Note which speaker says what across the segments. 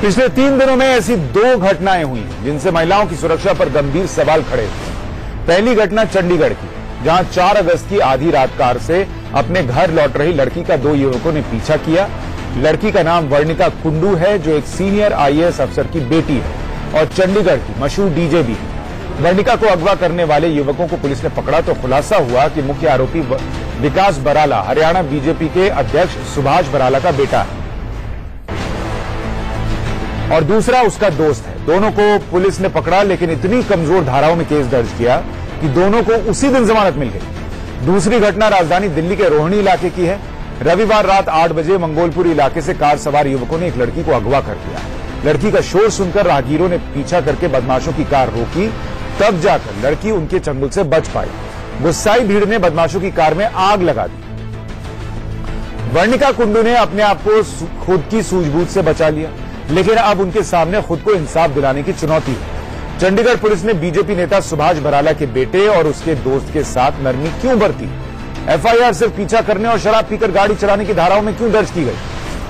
Speaker 1: पिछले 3 दिनों में ऐसी 2 घटनाएं हुई जिनसे महिलाओं की सुरक्षा पर गंभीर सवाल खड़े हुए। पहली घटना चंडीगढ़ की, जहां 4 अगस्त की आधी रात कार से अपने घर लौट रही लड़की का 2 युवकों ने पीछा किया। लड़की का नाम वर्णिका कुंडू है, जो एक सीनियर IAS अफसर की बेटी है और चंडीगढ़ की मशहूर DJ भी है। वर्णिका को अगवा करने वाले युवकों को पुलिस ने पकड़ा तो खुलासा हुआ कि मुख्य आरोपी विकास बराला हरियाणा BJP के अध्यक्ष सुभाष बराला का बेटा है और दूसरा उसका दोस्त है। दोनों को पुलिस ने पकड़ा, लेकिन इतनी कमजोर धाराओं में केस दर्ज किया कि दोनों को उसी दिन जमानत मिल गई। दूसरी घटना राजधानी दिल्ली के रोहिणी इलाके की है। रविवार रात 8 बजे मंगोलपुर इलाके से कार सवार युवकों ने एक लड़की को अगवा कर लिया। लड़की का शोर सुनकर राहगीरों ने पीछा करके बदमाशों की कार रोकी, तब जाकर लड़की उनके चंगुल से बच पाई। गुस्साई भीड़ ने बदमाशों की कार में आग लगा दी। वर्णिका कुंडू ने अपने आप को खुद की सूझबूझ से बचा लिया, लेकिन अब उनके सामने खुद को इंसाफ दिलाने की चुनौती है। चंडीगढ़ पुलिस ने BJP नेता सुभाष बराला के बेटे और उसके दोस्त के साथ नरमी क्यों बरती? FIR सिर्फ पीछा करने और शराब पीकर गाड़ी चलाने की धाराओं में क्यों दर्ज की गई?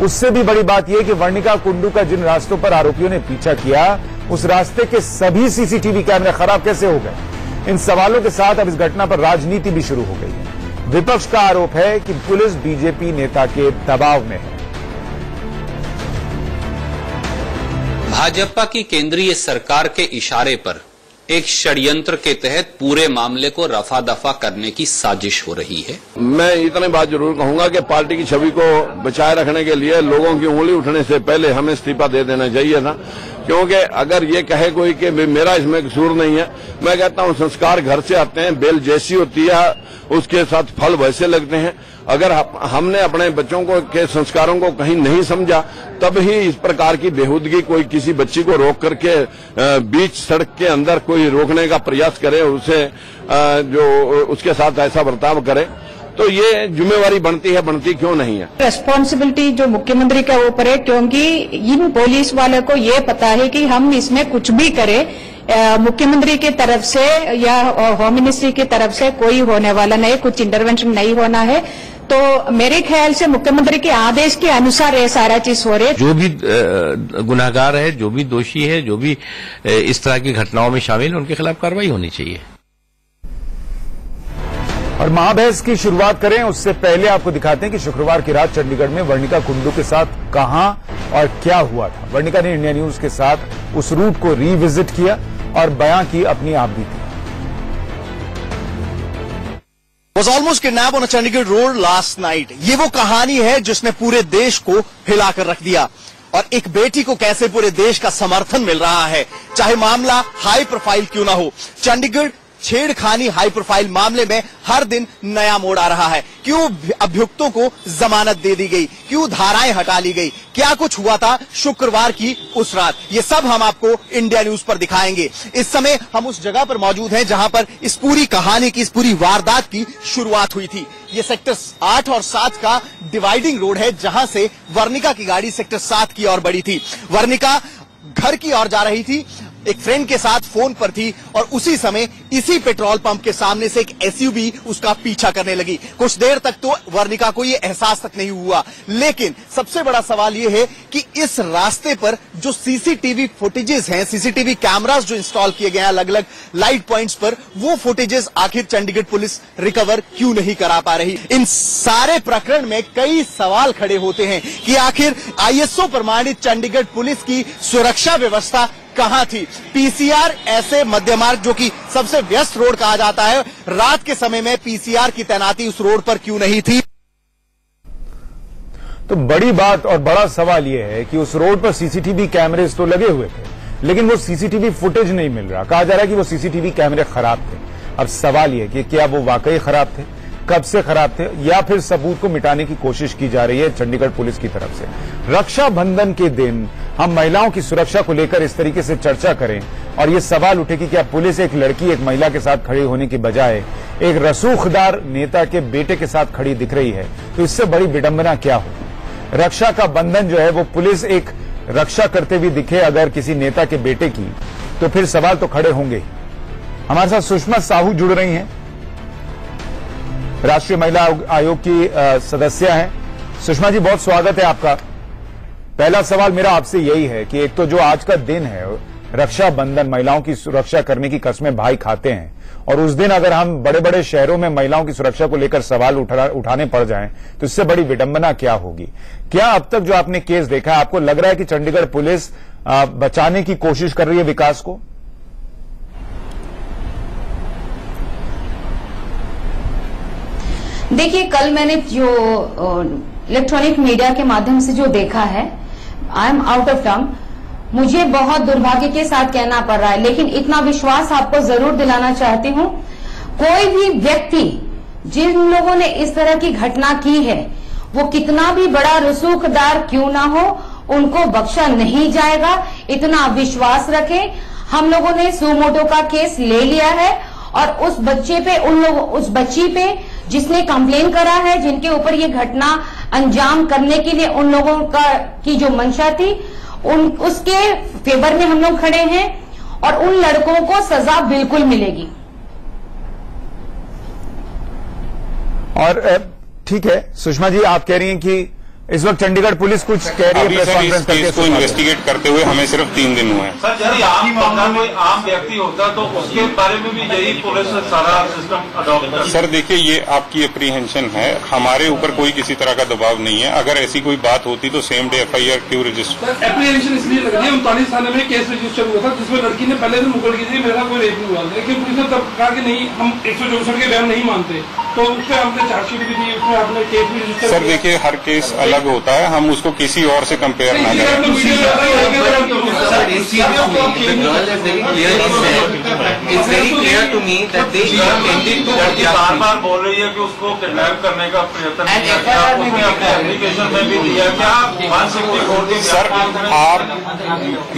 Speaker 1: उससे भी बड़ी बात यह कि वर्णिका कुंडू का जिन रास्तों पर आरोपियों ने पीछा किया, उस रास्ते के सभी CCTV कैमरे खराब कैसे हो गए? इन सवालों के साथ अब इस घटना पर राजनीति भी शुरू हो गई है। विपक्ष का आरोप है कि पुलिस BJP नेता के दबाव में है।
Speaker 2: भाजपा की केंद्रीय सरकार के इशारे पर एक षड्यंत्र के तहत पूरे मामले को रफा दफा करने की साजिश हो रही है।
Speaker 3: मैं इतनी बात जरूर कहूंगा कि पार्टी की छवि को बचाए रखने के लिए लोगों की उंगली उठने से पहले हमें इस्तीफा दे देना चाहिए था, क्योंकि अगर ये कहे कोई कि मेरा इसमें कसूर नहीं है, मैं कहता हूं संस्कार घर से आते हैं। बेल जैसी होती है उसके साथ फल वैसे लगते हैं। अगर हमने अपने बच्चों को के संस्कारों को कहीं नहीं समझा, तब ही इस प्रकार की बेहूदगी कोई किसी बच्ची को रोक करके बीच सड़क के अंदर कोई रोकने का प्रयास करे, उसे जो उसके साथ ऐसा बर्ताव करे, तो ये जिम्मेवारी बनती क्यों नहीं है?
Speaker 4: रेस्पॉन्सिबिलिटी जो मुख्यमंत्री के ऊपर है, क्योंकि इन पुलिस वालों को ये पता है कि हम इसमें कुछ भी करें, मुख्यमंत्री की तरफ से या होम मिनिस्ट्री की तरफ से कोई होने वाला नहीं, कुछ इंटरवेंशन नहीं होना है। तो मेरे ख्याल से मुख्यमंत्री के आदेश के अनुसार ये सारा चीज हो रही है।
Speaker 5: जो भी गुनाहगार है, जो भी दोषी है, जो भी इस तरह की घटनाओं में शामिल है, उनके खिलाफ कार्रवाई होनी चाहिए।
Speaker 1: और महाबहस की शुरुआत करें उससे पहले आपको दिखाते हैं कि शुक्रवार की रात चंडीगढ़ में वर्णिका कुंडू के साथ कहां और क्या हुआ था। वर्णिका ने इंडिया न्यूज के साथ उस रूट को रिविजिट किया और बयां की अपनी आप बीती।
Speaker 6: Was almost kidnapped on a Chandigarh road last night। ये वो कहानी है जिसने पूरे देश को हिलाकर रख दिया, और एक बेटी को कैसे पूरे देश का समर्थन मिल रहा है, चाहे मामला हाई प्रोफाइल क्यों ना हो। चंडीगढ़ छेड़खानी हाई प्रोफाइल मामले में हर दिन नया मोड़ आ रहा है। क्यों अभियुक्तों को जमानत दे दी गई, क्यों धाराएं हटा ली गई, क्या कुछ हुआ था शुक्रवार की उस रात, ये सब हम आपको इंडिया न्यूज पर दिखाएंगे। इस समय हम उस जगह पर मौजूद हैं जहां पर इस पूरी कहानी की, इस पूरी वारदात की शुरुआत हुई थी। ये सेक्टर 8 और 7 का डिवाइडिंग रोड है, जहां से वर्णिका की गाड़ी सेक्टर 7 की ओर बढ़ी थी। वर्णिका घर की ओर जा रही थी, एक फ्रेंड के साथ फोन पर थी, और उसी समय इसी पेट्रोल पंप के सामने से एक SUV उसका पीछा करने लगी। कुछ देर तक तो वर्णिका को ये एहसास तक नहीं हुआ, लेकिन सबसे बड़ा सवाल ये है कि इस रास्ते पर जो CCTV फुटेजेस हैं, CCTV कैमरास जो इंस्टॉल किए गए हैं अलग अलग लाइट पॉइंट्स पर, वो फुटेजेस आखिर चंडीगढ़ पुलिस रिकवर क्यों नहीं करा पा रही? इन सारे प्रकरण में कई सवाल खड़े होते हैं कि आखिर ISO प्रमाणित चंडीगढ़ पुलिस की सुरक्षा व्यवस्था कहां थी? PCR ऐसे मध्य मार्ग जो कि सबसे व्यस्त रोड कहा जाता है, रात के समय में PCR की तैनाती उस रोड पर क्यों नहीं थी?
Speaker 1: तो बड़ी बात और बड़ा सवाल यह है कि उस रोड पर CCTV कैमरेज तो लगे हुए थे, लेकिन वो CCTV फुटेज नहीं मिल रहा। कहा जा रहा है कि वो CCTV कैमरे खराब थे। अब सवाल यह कि क्या वो वाकई खराब थे, कब से खराब थे, या फिर सबूत को मिटाने की कोशिश की जा रही है चंडीगढ़ पुलिस की तरफ से। रक्षाबंधन के दिन हम महिलाओं की सुरक्षा को लेकर इस तरीके से चर्चा करें और ये सवाल उठे कि क्या पुलिस एक लड़की, एक महिला के साथ खड़ी होने की बजाय एक रसूखदार नेता के बेटे के साथ खड़ी दिख रही है, तो इससे बड़ी विडंबना क्या हो? रक्षा का बंधन जो है वो पुलिस एक रक्षा करते हुए दिखे अगर किसी नेता के बेटे की, तो फिर सवाल तो खड़े होंगे ही। हमारे साथ सुषमा साहू जुड़ रही हैं, राष्ट्रीय महिला आयोग की सदस्य हैं। सुषमा जी, बहुत स्वागत है आपका। पहला सवाल मेरा आपसे यही है कि एक तो जो आज का दिन है, रक्षाबंधन, महिलाओं की सुरक्षा करने की कस्में भाई खाते हैं, और उस दिन अगर हम बड़े बड़े शहरों में महिलाओं की सुरक्षा को लेकर सवाल उठाने पड़ जाएं तो इससे बड़ी विडंबना क्या होगी? क्या अब तक जो आपने केस देखा है, आपको लग रहा है कि चंडीगढ़ पुलिस बचाने की कोशिश कर रही है विकास को?
Speaker 4: देखिए, कल मैंने जो इलेक्ट्रॉनिक मीडिया के माध्यम से जो देखा है, I am out of term. मुझे बहुत दुर्भाग्य के साथ कहना पड़ रहा है, लेकिन इतना विश्वास आपको जरूर दिलाना चाहती हूं, कोई भी व्यक्ति जिन लोगों ने इस तरह की घटना की है, वो कितना भी बड़ा रसूखदार क्यों ना हो, उनको बख्शा नहीं जाएगा। इतना विश्वास रखें। हम लोगों ने सुमोटो का केस ले लिया है और उस बच्चे पे, उस बच्ची पे जिसने कंप्लेन करा है, जिनके ऊपर ये घटना अंजाम करने के लिए उन लोगों की जो मंशा थी, उसके फेवर में हम लोग खड़े हैं और उन लड़कों को सजा बिल्कुल मिलेगी।
Speaker 1: और ठीक है सुषमा जी, आप कह रही हैं कि इस वक्त चंडीगढ़ पुलिस कुछ कह रही है, प्रेस कॉन्फ्रेंस करके
Speaker 7: इसको इन्वेस्टिगेट करते हुए हमें सिर्फ 3 दिन हुए हैं।
Speaker 8: सर, यदि कोई आम व्यक्ति होता तो उसके बारे में भी यही पुलिस सारा सिस्टम अडॉप्ट करती?
Speaker 7: सर देखिए, ये आपकी एप्रीहेंशन है, हमारे ऊपर कोई किसी तरह का दबाव नहीं है। अगर ऐसी कोई बात होती तो सेम डे FIR क्यों रजिस्टर?
Speaker 9: एप्रीहेंशन इसलिए लग रही है, 39 थाने में केस रजिस्टर हुआ था जिसमें लड़की ने पहले दिन मुकर की थी, मेरा कोई रेप नहीं हुआ, लेकिन पुलिस ने तब कहा कि नहीं, हम 164 के बयान नहीं मानते, तो उस पर हमने चार्जशीट भी दी, उसमें आपने केस भी रजिस्टर।
Speaker 7: सर देखिए, हर केस अलग होता है, हम उसको किसी और से कंपेयर ना करें।
Speaker 8: बार बोल रही है कि उसको किडनैप करने का प्रयत्न उसने अपने एप्लीकेशन में भी दिया। क्या 164 की?
Speaker 7: सर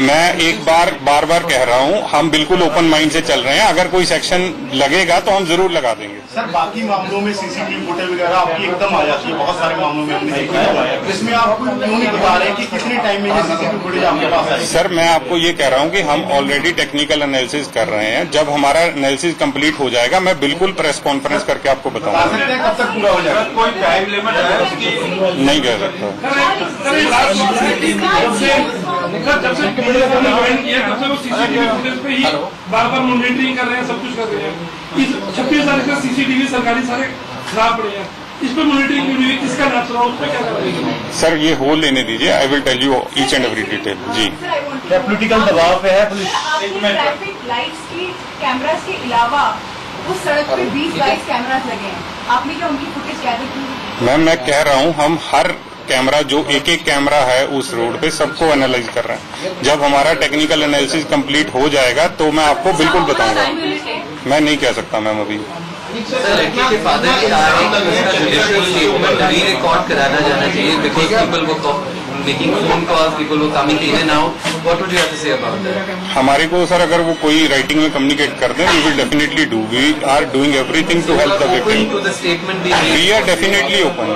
Speaker 7: मैं एक बार बार कह रहा हूँ, हम बिल्कुल ओपन माइंड से चल रहे हैं। अगर कोई सेक्शन लगेगा तो हम जरूर लगा देंगे।
Speaker 10: सर बाकी मामलों में CCTV फुटेज वगैरह आपकी एकदम आ जाती है, बहुत सारे मामलों में इसमें आप क्यों नहीं बता रहे कि कितने टाइम में CCTV फुटेज आपके पास आई?
Speaker 7: सर मैं आपको ये कह रहा हूँ कि हम ऑलरेडी टेक्निकल एनालिसिस कर रहे हैं। जब हमारा एनालिसिस कंप्लीट हो जाएगा, मैं बिल्कुल प्रेस कॉन्फ्रेंस करके आपको बताऊंगा।
Speaker 10: कब तक पूरा हो जाएगा?
Speaker 8: कोई टाइम लिमिट है उसकी?
Speaker 7: नहीं कह सकता।
Speaker 9: जब से ज्वाइन किया तब से वो CCTV फुटेज पे ही बार मॉनिटरिंग कर रहे हैं, सब कुछ कर रहे हैं। 26 तारीख का CCTV सरकारी सारे खराब पड़े हैं, इस पर मॉनिटरिंग क्यों नहीं? किसका नैप्स रहा, उस पर क्या कर रहे हैं?
Speaker 7: सर ये होल लेने दीजिए, I will tell you each and every detail. जी
Speaker 10: क्या पॉलिटिकल दबाव पे है पुलिस?
Speaker 11: ट्रैफिक लाइट्स की कैमरास के अलावा उस सड़क पे 20-22 कैमरास लगे हैं, आपने क्या उनकी फुटेज गैदर की?
Speaker 7: मैम मैं कह रहा हूँ, हम हर कैमरा, जो एक कैमरा है उस रोड पे, सबको एनालाइज कर रहे हैं। जब हमारा टेक्निकल एनालिसिस कंप्लीट हो जाएगा तो मैं आपको बिल्कुल बताऊंगा। मैं नहीं कह सकता मैम अभी।
Speaker 12: सर लड़की के फादर ने कहा है कि उसका जुडिशियल स्टेटमेंट री-रिकॉर्ड कराना जाना चाहिए because people who making phone calls, people who coming in and out. What would you have to say about that?
Speaker 7: हमारे को सर अगर वो कोई राइटिंग में कम्युनिकेट कर दें, we will definitely do. We are doing everything to help the victim. We are definitely open.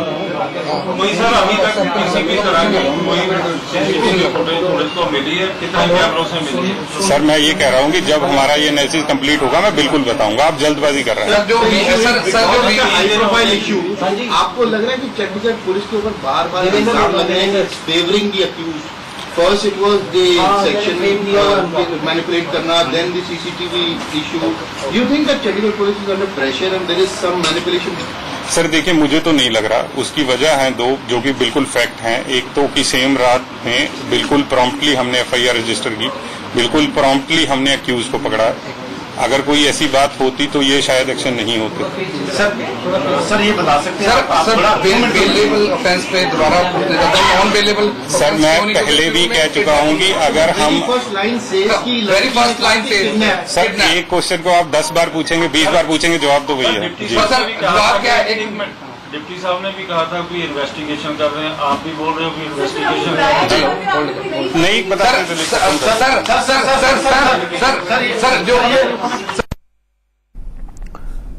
Speaker 8: कोई sir अभी तक किसी भी तरह की कोई CCTV फुटेज तो मिली है? कितने कैमरों से मिली है?
Speaker 7: सर मैं ये कह रहा हूँ कि जब हमारा ये एनालिसिस कंप्लीट होगा मैं बिल्कुल बताऊंगा। आप जल्दबाजी कर रहे हैं।
Speaker 10: आपको लग रहा है कि चंडीगढ़ पुलिस के ऊपर बार-बार इल्जाम लग रहे हैं favouring the accused? First it was the section manipulate करना, then the CCTV issue. Do you think that Chandigarh police is under pressure and there is some manipulation?
Speaker 7: Sir देखिए, मुझे तो नहीं लग रहा। उसकी वजह है 2 जो कि बिल्कुल फैक्ट हैं। एक तो कि सेम रात में बिल्कुल प्रॉम्प्टली हमने FIR रजिस्टर की, बिल्कुल प्रॉम्प्टली हमने अक्यूज को पकड़ा। अगर कोई ऐसी बात होती तो ये शायद एक्शन नहीं होते।
Speaker 10: सर ये बता सकते हैं सर बेलेबल ऑफेंस पे दोबारा नॉन बेलेबल?
Speaker 7: सर मैं पहले भी कह चुका हूँ कि अगर हम
Speaker 10: वेरी फर्स्ट लाइन से
Speaker 7: सर एक क्वेश्चन को आप 10 बार पूछेंगे, 20 बार पूछेंगे, जवाब तो वही है।
Speaker 8: डिप्टी साहब ने भी कहा था कि इन्वेस्टिगेशन कर रहे हैं, आप भी बोल रहे हो कि इन्वेस्टिगेशन
Speaker 7: नहीं बता रहे
Speaker 1: थे।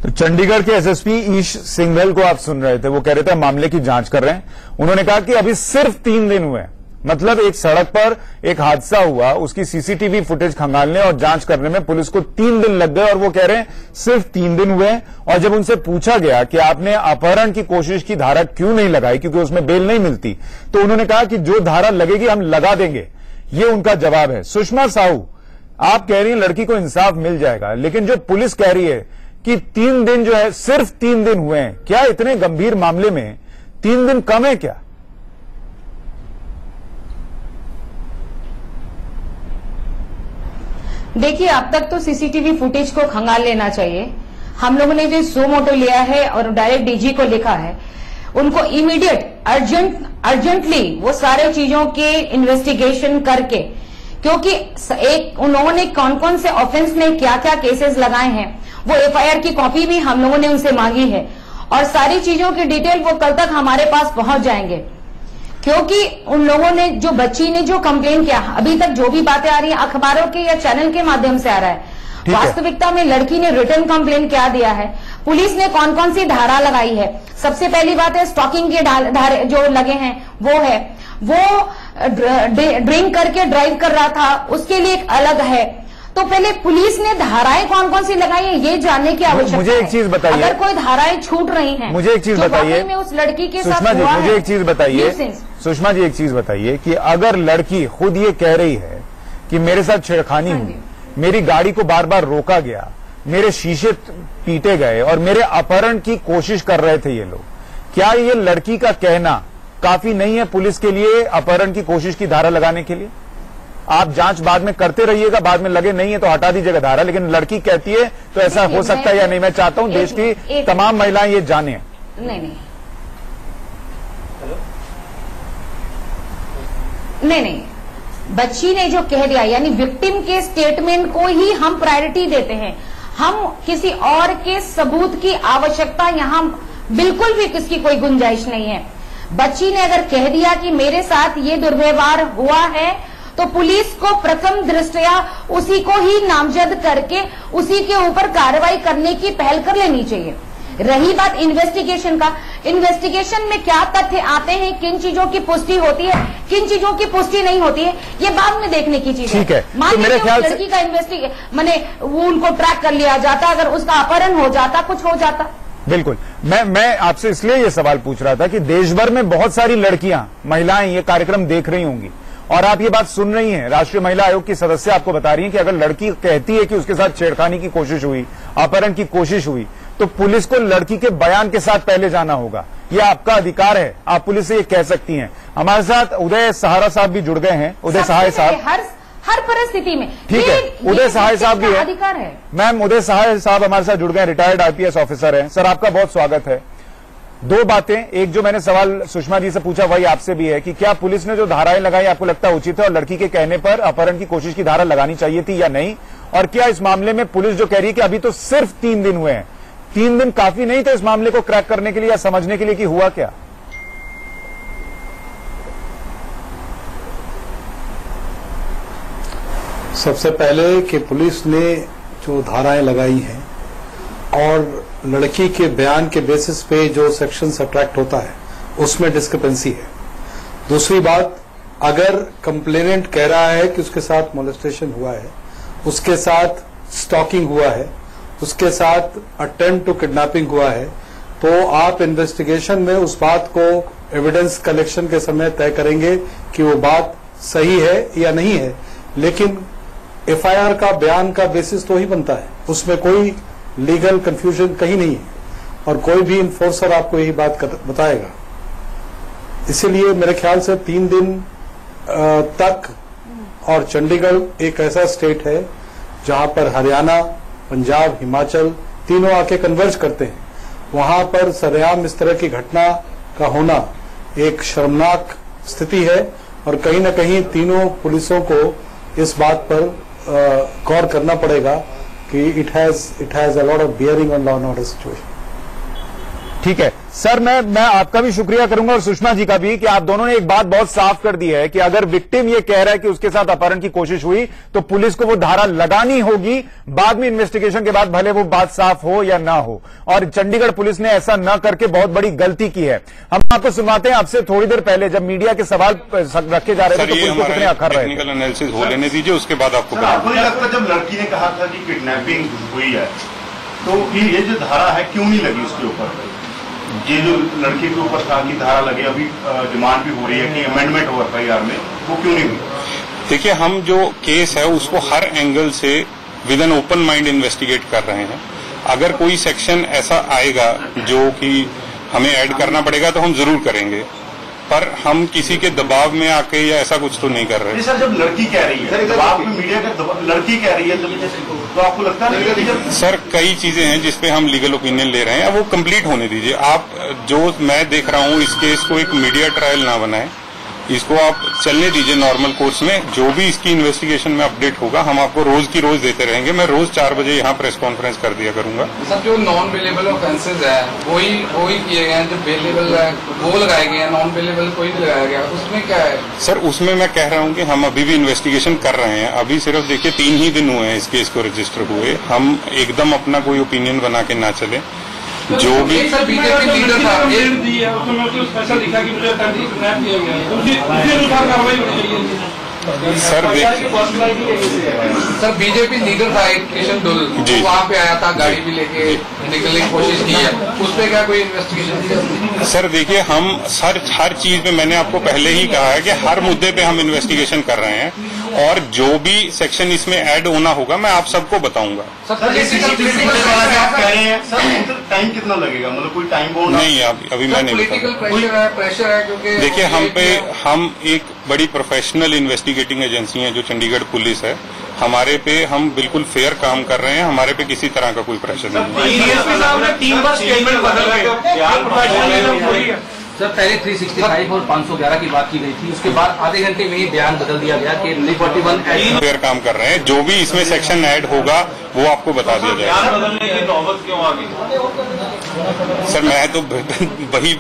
Speaker 1: तो चंडीगढ़ के SSP ईश सिंघल को आप सुन रहे थे, वो कह रहे थे मामले की जांच कर रहे हैं। उन्होंने कहा कि अभी सिर्फ 3 दिन हुए, मतलब एक सड़क पर एक हादसा हुआ, उसकी सीसीटीवी फुटेज खंगालने और जांच करने में पुलिस को 3 दिन लग गए और वो कह रहे हैं सिर्फ 3 दिन हुए। और जब उनसे पूछा गया कि आपने अपहरण की कोशिश की धारा क्यों नहीं लगाई, क्योंकि उसमें बेल नहीं मिलती, तो उन्होंने कहा कि जो धारा लगेगी हम लगा देंगे। ये उनका जवाब है। सुषमा साहू, आप कह रही हैं लड़की को इंसाफ मिल जाएगा, लेकिन जो पुलिस कह रही है कि 3 दिन जो है, सिर्फ 3 दिन हुए हैं, क्या इतने गंभीर मामले में 3 दिन कम है क्या?
Speaker 4: देखिए, अब तक तो सीसीटीवी फुटेज को खंगाल लेना चाहिए। हम लोगों ने जो सो मोटो लिया है और डायरेक्ट डीजी को लिखा है, उनको इमीडिएट अर्जेंटली वो सारे चीजों के इन्वेस्टिगेशन करके, क्योंकि एक उन्होंने कौन कौन से ऑफेंस में क्या क्या केसेस लगाए हैं, वो एफआईआर की कॉपी भी हम लोगों ने उनसे मांगी है और सारी चीजों की डिटेल वो कल तक हमारे पास पहुंच जाएंगे। क्योंकि उन लोगों ने, जो बच्ची ने जो कंप्लेन किया, अभी तक जो भी बातें आ रही हैं अखबारों के या चैनल के माध्यम से आ रहा है, वास्तविकता में लड़की ने रिटर्न कंप्लेन क्या दिया है, पुलिस ने कौन कौन सी धारा लगाई है। सबसे पहली बात है स्टॉकिंग के धारे जो लगे हैं वो ड्रिंक करके ड्राइव कर रहा था, उसके लिए एक अलग है। तो पहले पुलिस ने धाराएं कौन कौन सी लगाई है ये जानने की आवश्यकता है।
Speaker 1: मुझे एक चीज बताइए,
Speaker 4: अगर कोई धाराएं छूट रही हैं,
Speaker 1: मुझे एक चीज बताइए,
Speaker 4: में उस लड़की के साथ
Speaker 1: सुषमा जी,
Speaker 4: हुआ
Speaker 1: मुझे
Speaker 4: है,
Speaker 1: एक चीज बताइए, सुषमा जी एक चीज बताइए कि अगर लड़की खुद ये कह रही है कि मेरे साथ छेड़खानी हुई, मेरी गाड़ी को बार बार रोका गया, मेरे शीशे पीटे गए और मेरे अपहरण की कोशिश कर रहे थे ये लोग, क्या ये लड़की का कहना काफी नहीं है पुलिस के लिए अपहरण की कोशिश की धारा लगाने के लिए? आप जांच बाद में करते रहिएगा, बाद में लगे नहीं है तो हटा दीजिएगा धारा, लेकिन लड़की कहती है तो ऐसा हो सकता है या नहीं? मैं चाहता हूं देश की तमाम महिलाएं ये जाने।
Speaker 4: नहीं, बच्ची ने जो कह दिया, यानी विक्टिम के स्टेटमेंट को ही हम प्रायोरिटी देते हैं। हम किसी और के सबूत की आवश्यकता यहां बिल्कुल भी किसकी कोई गुंजाइश नहीं है। बच्ची ने अगर कह दिया कि मेरे साथ ये दुर्व्यवहार हुआ है, तो पुलिस को प्रथम दृष्टया उसी को ही नामजद करके उसी के ऊपर कार्रवाई करने की पहल कर लेनी चाहिए। रही बात इन्वेस्टिगेशन का, इन्वेस्टिगेशन में क्या तथ्य आते हैं, किन चीजों की पुष्टि होती है, किन चीजों की पुष्टि नहीं होती है, ये बाद में देखने की चीज है। मान लीजिए उस लड़की का मैंने वो उनको ट्रैक कर लिया जाता, अगर उसका अपहरण हो जाता, कुछ हो जाता।
Speaker 1: बिल्कुल, मैं आपसे इसलिए ये सवाल पूछ रहा था कि देश भर में बहुत सारी लड़कियां, महिलाएं ये कार्यक्रम देख रही होंगी और आप ये बात सुन रही हैं। राष्ट्रीय महिला आयोग की सदस्य आपको बता रही हैं कि अगर लड़की कहती है कि उसके साथ छेड़खानी की कोशिश हुई, अपहरण की कोशिश हुई, तो पुलिस को लड़की के बयान के साथ पहले जाना होगा। ये आपका अधिकार है, आप पुलिस से ये कह सकती हैं। हमारे साथ उदय सहारा साहब भी जुड़ गए हैं। उदय सहाय साहब,
Speaker 4: हर परिस्थिति में
Speaker 1: ठीक है, उदय सहाय साहब भी
Speaker 4: अधिकार है।
Speaker 1: मैम, उदय सहाय साहब हमारे साथ जुड़ गए, रिटायर्ड आईपीएस ऑफिसर हैं। सर, आपका बहुत स्वागत है। 2 बातें, एक जो मैंने सवाल सुषमा जी से पूछा वही आपसे भी है कि क्या पुलिस ने जो धाराएं लगाई आपको लगता है उचित है और लड़की के कहने पर अपहरण की कोशिश की धारा लगानी चाहिए थी या नहीं? और क्या इस मामले में पुलिस जो कह रही है कि अभी तो सिर्फ 3 दिन हुए हैं, 3 दिन काफी नहीं थे इस मामले को क्रैक करने के लिए या समझने के लिए कि हुआ क्या?
Speaker 13: सबसे पहले कि पुलिस ने जो धाराएं लगाई हैं और लड़की के बयान के बेसिस पे जो सेक्शन सब्ट्रैक्ट होता है उसमें डिस्क्रिपेंसी है। दूसरी बात, अगर कंप्लेनेंट कह रहा है कि उसके साथ मोलेस्टेशन हुआ है, उसके साथ स्टॉकिंग हुआ है, उसके साथ अटेम्प्ट टू किडनैपिंग हुआ है, तो आप इन्वेस्टिगेशन में उस बात को एविडेंस कलेक्शन के समय तय करेंगे कि वो बात सही है या नहीं है। लेकिन एफआईआर का बयान का बेसिस तो ही बनता है, उसमें कोई लीगल कंफ्यूजन कहीं नहीं है और कोई भी इन्फोर्सर आपको यही बात बताएगा। इसीलिए मेरे ख्याल से 3 दिन तक, और चंडीगढ़ एक ऐसा स्टेट है जहां पर हरियाणा, पंजाब, हिमाचल तीनों आके कन्वर्ज करते हैं, वहां पर सरेआम इस तरह की घटना का होना एक शर्मनाक स्थिति है और कहीं न कहीं तीनों पुलिसों को इस बात पर गौर करना पड़ेगा कि it has a lot of bearing on law and order situation.
Speaker 1: ठीक है। सर मैं आपका भी शुक्रिया करूंगा और सुषमा जी का भी कि आप दोनों ने एक बात बहुत साफ कर दी है कि अगर विक्टिम ये कह रहा है कि उसके साथ अपहरण की कोशिश हुई तो पुलिस को वो धारा लगानी होगी, बाद में इन्वेस्टिगेशन के बाद भले वो बात साफ हो या ना हो। और चंडीगढ़ पुलिस ने ऐसा न करके बहुत बड़ी गलती की है। हम आपको सुनाते हैं, आपसे थोड़ी देर पहले जब मीडिया के सवाल रखे जा रहे थे तो पुलिस को कितने अखर रहे थे।
Speaker 7: टेक्निकल एनालिसिस हो लेने दीजिए, उसके बाद आपको
Speaker 14: आपको नहीं लगता जब लड़की ने कहा था कि किडनैपिंग हुई है तो फिर ये जो धारा है क्यों नहीं लगी उसके ऊपर? ये जो लड़की के ऊपर था कि धारा लगे, अभी डिमांड भी हो रही है कि अमेंडमेंट हो FIR में, वो क्यों नहीं हुई?
Speaker 7: देखिए, हम जो केस है उसको हर एंगल से with an open mind investigate कर रहे हैं। अगर कोई सेक्शन ऐसा आएगा जो कि हमें ऐड करना पड़ेगा तो हम जरूर करेंगे, पर हम किसी के दबाव में आके या ऐसा कुछ तो नहीं कर रहे।
Speaker 14: सर, जब लड़की कह रही है, दबाव में मीडिया का लड़की कह रही है तो आपको लगता है?
Speaker 7: सर, कई चीजें हैं जिसपे हम लीगल ओपिनियन ले रहे हैं, वो कंप्लीट होने दीजिए। आप जो मैं देख रहा हूँ इस केस को एक मीडिया ट्रायल ना बनाए, इसको आप चलने दीजिए नॉर्मल कोर्स में। जो भी इसकी इन्वेस्टिगेशन में अपडेट होगा हम आपको रोज की रोज देते रहेंगे। मैं रोज 4 बजे यहाँ प्रेस कॉन्फ्रेंस कर दिया करूंगा।
Speaker 12: सर, जो नॉन बेलेबल ऑफेंसेज है वही किए गए हैं, जो बेलेबल है वो लगाए गए हैं, नॉन बेलेबल कोई नहीं लगाया गया। उसमें क्या है? सर,
Speaker 7: उसमें मैं कह रहा हूँ कि हम अभी भी इन्वेस्टिगेशन कर रहे हैं। अभी सिर्फ देखिए 3 ही दिन हुए हैं इस केस को रजिस्टर हुए। हम एकदम अपना कोई ओपिनियन बना के ना चले। जो भी
Speaker 12: बीजेपी लीडर था, सर बीजेपी लीडर था एक किशन दुल, वहाँ पे आया था, गाड़ी भी लेके निकलने की कोशिश की है, उस पर क्या कोई इन्वेस्टिगेशन?
Speaker 7: सर देखिए, हम हर चीज पे, मैंने आपको पहले ही कहा है कि हर मुद्दे पे हम इन्वेस्टिगेशन कर रहे हैं और जो भी सेक्शन इसमें ऐड होना होगा मैं आप सबको बताऊंगा।
Speaker 14: टाइम कितना लगेगा, मतलब कोई टाइम बोर्ड
Speaker 7: नहीं? अभी मैं नहीं
Speaker 12: बताऊंगा। प्रेशर है क्योंकि
Speaker 7: देखिए, हम एक बड़ी प्रोफेशनल इन्वेस्टिगेटिंग एजेंसी है जो चंडीगढ़ पुलिस है। हमारे पे हम बिल्कुल फेयर काम कर रहे हैं, हमारे पे किसी तरह का कोई प्रेशर नहीं है।
Speaker 15: सर, पहले 365 और 511 की बात की गई थी, उसके बाद आधे घंटे में ही बयान बदल दिया गया कि 41
Speaker 7: फेयर काम कर रहे हैं। जो भी इसमें सेक्शन ऐड होगा वो आपको बता दिया जाएगा।
Speaker 8: बदलने की नौबत क्यों आ गई?
Speaker 7: सर, मैं तो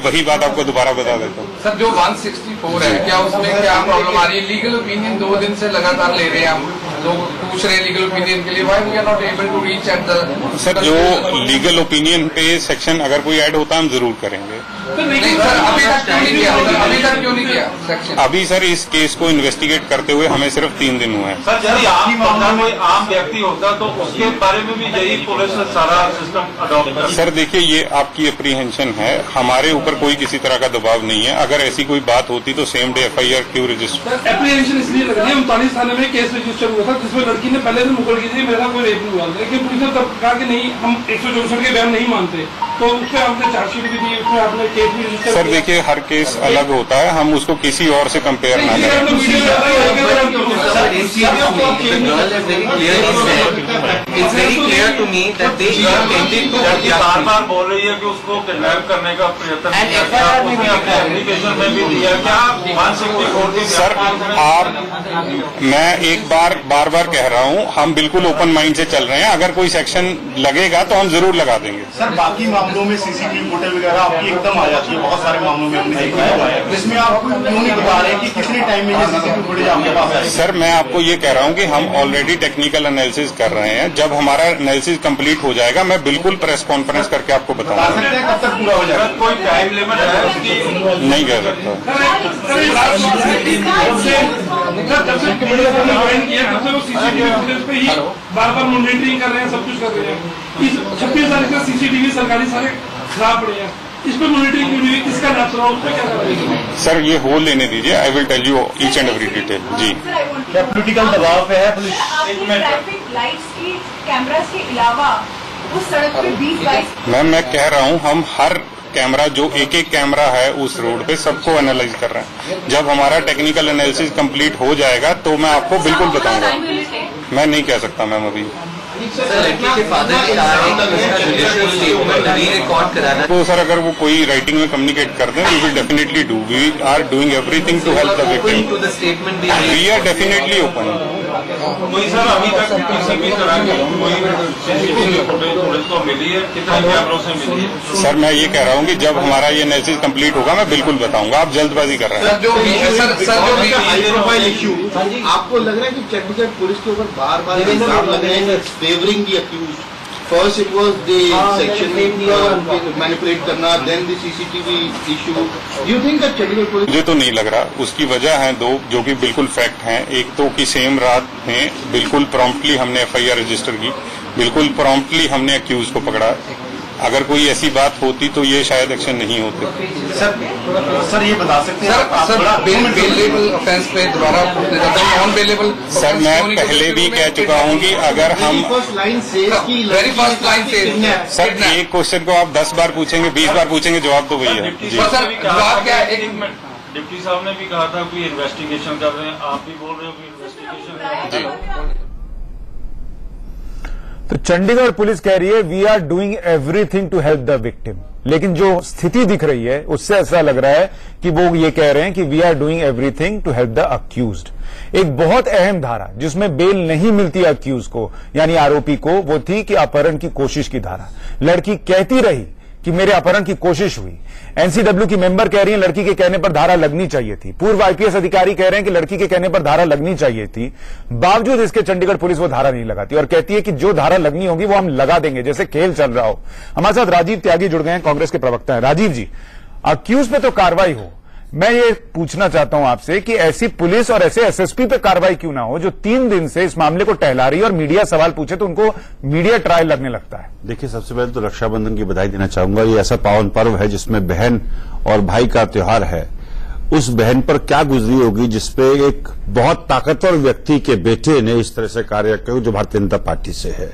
Speaker 7: वही बात आपको दोबारा बता देता हूँ।
Speaker 12: सर, जो 164 है, क्या उसमें क्या प्रॉब्लम आ रही है? लीगल ओपिनियन 2 दिन से लगातार ले रहे हैं हम, लोग पूछ रहे हैं लीगल ओपिनियन के लिए, why we are not able to reach at the.
Speaker 7: Sir, जो लीगल ओपिनियन पे सेक्शन अगर कोई ऐड होता है हम जरूर करेंगे।
Speaker 12: नहीं सर, अभी तक क्यों नहीं किया सेक्शन?
Speaker 7: अभी सर इस केस को इन्वेस्टिगेट करते हुए हमें सिर्फ 3 दिन हुए हैं।
Speaker 8: सर, यदि आम व्यक्ति होता तो उसके बारे में भी यही पुलिस सारा सिस्टम अडॉप्ट कर।
Speaker 7: सर देखिए, ये आपकी अप्रीहेंशन है, हमारे ऊपर कोई किसी तरह का दबाव नहीं है। अगर ऐसी कोई बात होती तो सेम डे FIR क्यों रजिस्टर?
Speaker 9: एप्रीहेंशन इसलिए लग रही है, 39 थाने में केस रजिस्टर हुआ था जिसमें लड़की ने पहले से मुकर की थी मेरा कोई रेप नहीं हुआ, लेकिन पुलिस ने तब कहा कि नहीं, हम 164 के बयान नहीं मानते, तो उस पर आपने चार्जशीट भी दी, उसमें आपने केस भी रजिस्टर।
Speaker 7: सर देखिए, हर केस अलग होता है, हम उसको किसी और से कंपेयर ना करें।
Speaker 8: बार बोल रही है कि उसको किडनैप करने का प्रयत्न एप्लीकेशन में भी दिया। क्या 164?
Speaker 7: सर, मैं एक बार कह रहा हूँ, हम बिल्कुल ओपन माइंड से चल रहे हैं। अगर कोई सेक्शन लगेगा तो हम जरूर लगा देंगे।
Speaker 14: सर, बाकी मामलों में CCTV फुटेज वगैरह आपकी एकदम आ जाती है, बहुत सारे मामलों में हमने देखा है, जिसमें आप क्यों नहीं बता रहे कि कितने टाइम में CCTV फुटेज आपके पास है?
Speaker 7: सर, मैं आपको ये कह रहा हूँ कि हम ऑलरेडी टेक्निकल एनालिसिस कर रहे हैं। जब हमारा एनालिसिस कंप्लीट हो जाएगा मैं बिल्कुल प्रेस कॉन्फ्रेंस करके आपको बताऊंगा।
Speaker 14: कब तक पूरा हो जाएगा?
Speaker 8: कोई टाइम लिमिट है उसकी?
Speaker 7: नहीं कह सकता।
Speaker 9: जब से मीडिया ने ज्वाइन किया तब से वो CCTV फुटेज पे ही बार-बार मॉनिटरिंग कर रहे हैं, सब कुछ कर रहे हैं। इस 26 तारीख का CCTV सरकारी सारे खराब पड़े हैं, इस पर मॉनिटरिंग क्यों नहीं? किसका लैप्स रहा, उस पर क्या कर रहे हैं?
Speaker 7: सर, ये होल लेने दीजिए, I will tell you each and every detail. जी,
Speaker 14: क्या पॉलिटिकल दबाव पे है पुलिस?
Speaker 11: ट्रैफिक लाइट्स की कैमरास के अलावा उस सड़क पे 20-22
Speaker 7: मैम, मैं कह रहा हूँ हम हर कैमरा, जो एक कैमरा है उस रोड पे, सबको एनालाइज कर रहे हैं। जब हमारा टेक्निकल एनालिसिस कंप्लीट हो जाएगा तो मैं आपको बिल्कुल बताऊंगा। मैं नहीं कह सकता मैम अभी। तो सर, अगर वो कोई राइटिंग में कम्युनिकेट कर दें, we will definitely do. We are doing everything to help the victim. We are definitely open.
Speaker 8: कोई सर अभी तक किसी भी तरह की कोई सीसीटीवी फुटेज को मिली है? कितने कैमरों से मिली है?
Speaker 7: सर मैं ये कह रहा हूँ कि जब हमारा ये एनालिसिस कंप्लीट होगा मैं बिल्कुल बताऊंगा। आप जल्दबाजी कर रहे हैं।
Speaker 10: हाई प्रोफाइल इश्यू, आपको लग रहा है कि चंडीगढ़ पुलिस के ऊपर बार बार इल्जाम लग रहे हैं favouring the accuse? First it was the section manipulate करना, then the CCTV issue. Do you think that Chandigarh police?
Speaker 7: मुझे तो नहीं लग रहा। उसकी वजह है दो, जो कि बिल्कुल फैक्ट हैं। एक तो कि सेम रात में बिल्कुल प्रॉम्प्टली हमने FIR रजिस्टर की, बिल्कुल प्रॉम्प्टली हमने अक्यूज को पकड़ा। अगर कोई ऐसी बात होती तो ये शायद एक्शन नहीं होते।
Speaker 14: सर ये बता सकते हैं
Speaker 15: सर बेलेबल ऑफेंस पे दोबारा नॉन बेलेबल?
Speaker 7: सर मैं पहले भी कह चुका हूँ कि अगर हम
Speaker 15: वेरी फर्स्ट लाइन से
Speaker 7: सर एक क्वेश्चन को आप 10 बार पूछेंगे, 20 बार पूछेंगे, जवाब तो वही है।
Speaker 15: सर जवाब क्या है?
Speaker 8: डिप्टी साहब ने भी कहा था कि इन्वेस्टिगेशन कर रहे हैं, आप भी बोल रहे हो कि इन्वेस्टिगेशन।
Speaker 1: तो चंडीगढ़ पुलिस कह रही है we are doing everything to help the victim, लेकिन जो स्थिति दिख रही है उससे ऐसा लग रहा है कि वो ये कह रहे हैं कि we are doing everything to help the accused. एक बहुत अहम धारा जिसमें बेल नहीं मिलती अक्यूज को यानी आरोपी को, वो थी कि अपहरण की कोशिश की धारा। लड़की कहती रही कि मेरे अपहरण की कोशिश हुई। एनसीडब्ल्यू की मेंबर कह रही हैं लड़की के कहने पर धारा लगनी चाहिए थी। पूर्व आईपीएस अधिकारी कह रहे हैं कि लड़की के कहने पर धारा लगनी चाहिए थी। बावजूद इसके चंडीगढ़ पुलिस वो धारा नहीं लगाती और कहती है कि जो धारा लगनी होगी वो हम लगा देंगे, जैसे खेल चल रहा हो। हमारे साथ राजीव त्यागी जुड़ गए हैं, कांग्रेस के प्रवक्ता हैं। राजीव जी, अक्यूज पे तो कार्रवाई हो, मैं ये पूछना चाहता हूं आपसे कि ऐसी पुलिस और ऐसे एसएसपी पे कार्रवाई क्यों ना हो जो 3 दिन से इस मामले को टहला रही है और मीडिया सवाल पूछे तो उनको मीडिया ट्रायल लगने लगता है।
Speaker 16: देखिए, सबसे पहले तो रक्षाबंधन की बधाई देना चाहूंगा। ये ऐसा पावन पर्व है जिसमें बहन और भाई का त्योहार है। उस बहन पर क्या गुजरी होगी जिसपे एक बहुत ताकतवर व्यक्ति के बेटे ने इस तरह से कार्य किया जो भारतीय जनता पार्टी से है।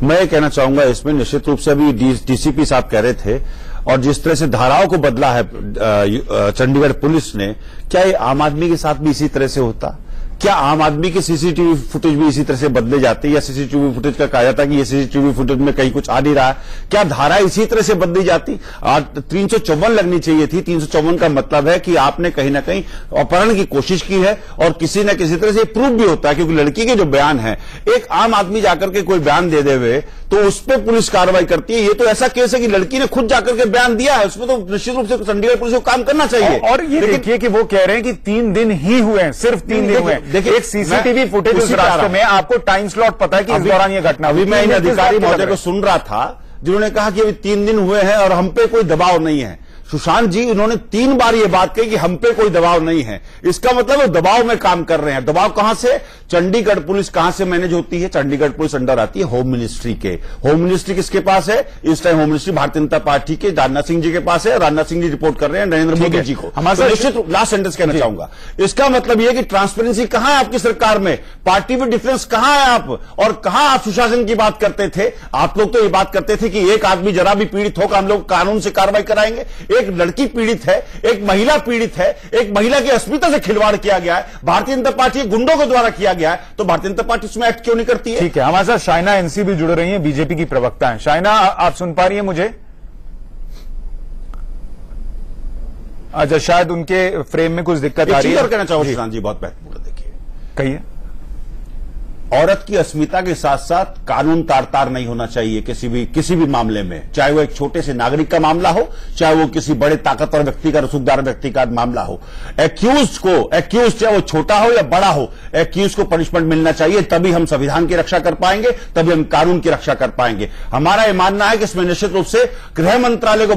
Speaker 16: मैं ये कहना चाहूंगा इसमें निश्चित रूप से अभी डीसीपी साहब कह रहे थे और जिस तरह से धाराओं को बदला है चंडीगढ़ पुलिस ने, क्या ये आम आदमी के साथ भी इसी तरह से होता? क्या आम आदमी की सीसीटीवी फुटेज भी इसी तरह से बदले जाती, या सीसीटीवी फुटेज का कहा जाता कि ये सीसीटीवी फुटेज में कहीं कुछ आ नहीं रहा है? क्या धारा इसी तरह से बदली जाती? 354 लगनी चाहिए थी। 354 का मतलब है कि आपने कहीं ना कहीं अपहरण की कोशिश की है और किसी न किसी तरह से प्रूफ भी होता है, क्योंकि लड़की के जो बयान है, एक आम आदमी जाकर के कोई बयान दे देवे तो उस पर पुलिस कार्रवाई करती है। ये तो ऐसा केस है कि लड़की ने खुद जाकर के बयान दिया है, उसमें तो निश्चित रूप से चंडीगढ़ पुलिस को काम करना चाहिए।
Speaker 1: और ये देखिए कि वो कह रहे हैं कि 3 दिन ही हुए हैं, सिर्फ 3 दिन हुए हैं। देखिए, एक सीसीटीवी फुटेज उस रास्ते में, आपको टाइम स्लॉट पता है कि इस दौरान ये घटना हुई।
Speaker 16: मैं इन अधिकारी महोदय को सुन रहा था जिन्होंने कहा कि अभी 3 दिन हुए हैं और हम पे कोई दबाव नहीं है। सुशांत जी, उन्होंने 3 बार ये बात कही कि हम पे कोई दबाव नहीं है। इसका मतलब वो दबाव में काम कर रहे हैं। दबाव कहां से? चंडीगढ़ पुलिस कहां से मैनेज होती है? चंडीगढ़ पुलिस अंडर आती है होम मिनिस्ट्री के। होम मिनिस्ट्री किसके पास है इस time? Home ministry Bharatiya Janata party के राजनाथ सिंह जी के पास है। राजनाथ सिंह जी रिपोर्ट कर रहे हैं नरेंद्र मोदी जी को। हमारे निश्चित लास्ट सेंटेंस कहना चाहूंगा, इसका मतलब यह कि ट्रांसपेरेंसी कहां है आपकी सरकार में? पार्टी में डिफरेंस कहां है आप? और कहां आप सुशासन की बात करते थे? आप लोग तो ये बात करते थे कि एक आदमी जरा भी पीड़ित होगा हम लोग कानून से कार्रवाई कराएंगे। एक लड़की पीड़ित है, एक महिला पीड़ित है, एक महिला की अस्मिता से खिलवाड़ किया गया है, भारतीय जनता पार्टी के गुंडों के द्वारा किया गया है, तो भारतीय जनता पार्टी उसमें एक्ट क्यों नहीं करती है?
Speaker 1: ठीक है, हमारे साथ शाइना एनसी भी जुड़ रही हैं, बीजेपी की प्रवक्ता हैं। शाइना, आप सुन पा रही हैं मुझे? अच्छा, शायद उनके फ्रेम में कुछ दिक्कत आ रही है।
Speaker 16: कहना चाहूंगा सुशांत जी, बहुत महत्वपूर्ण, देखिए,
Speaker 1: कहिए।
Speaker 16: औरत की अस्मिता के साथ साथ कानून तार नहीं होना चाहिए किसी भी मामले में, चाहे वो एक छोटे से नागरिक का मामला हो, चाहे वो किसी बड़े ताकतवर व्यक्ति का, रसूखदार व्यक्ति का मामला हो। एक्यूज चाहे वो छोटा हो या बड़ा हो, एक्यूज को पनिशमेंट मिलना चाहिए। तभी हम संविधान की रक्षा कर पाएंगे, तभी हम कानून की रक्षा कर पाएंगे। हमारा यह मानना है कि इसमें निश्चित रूप से गृह मंत्रालय को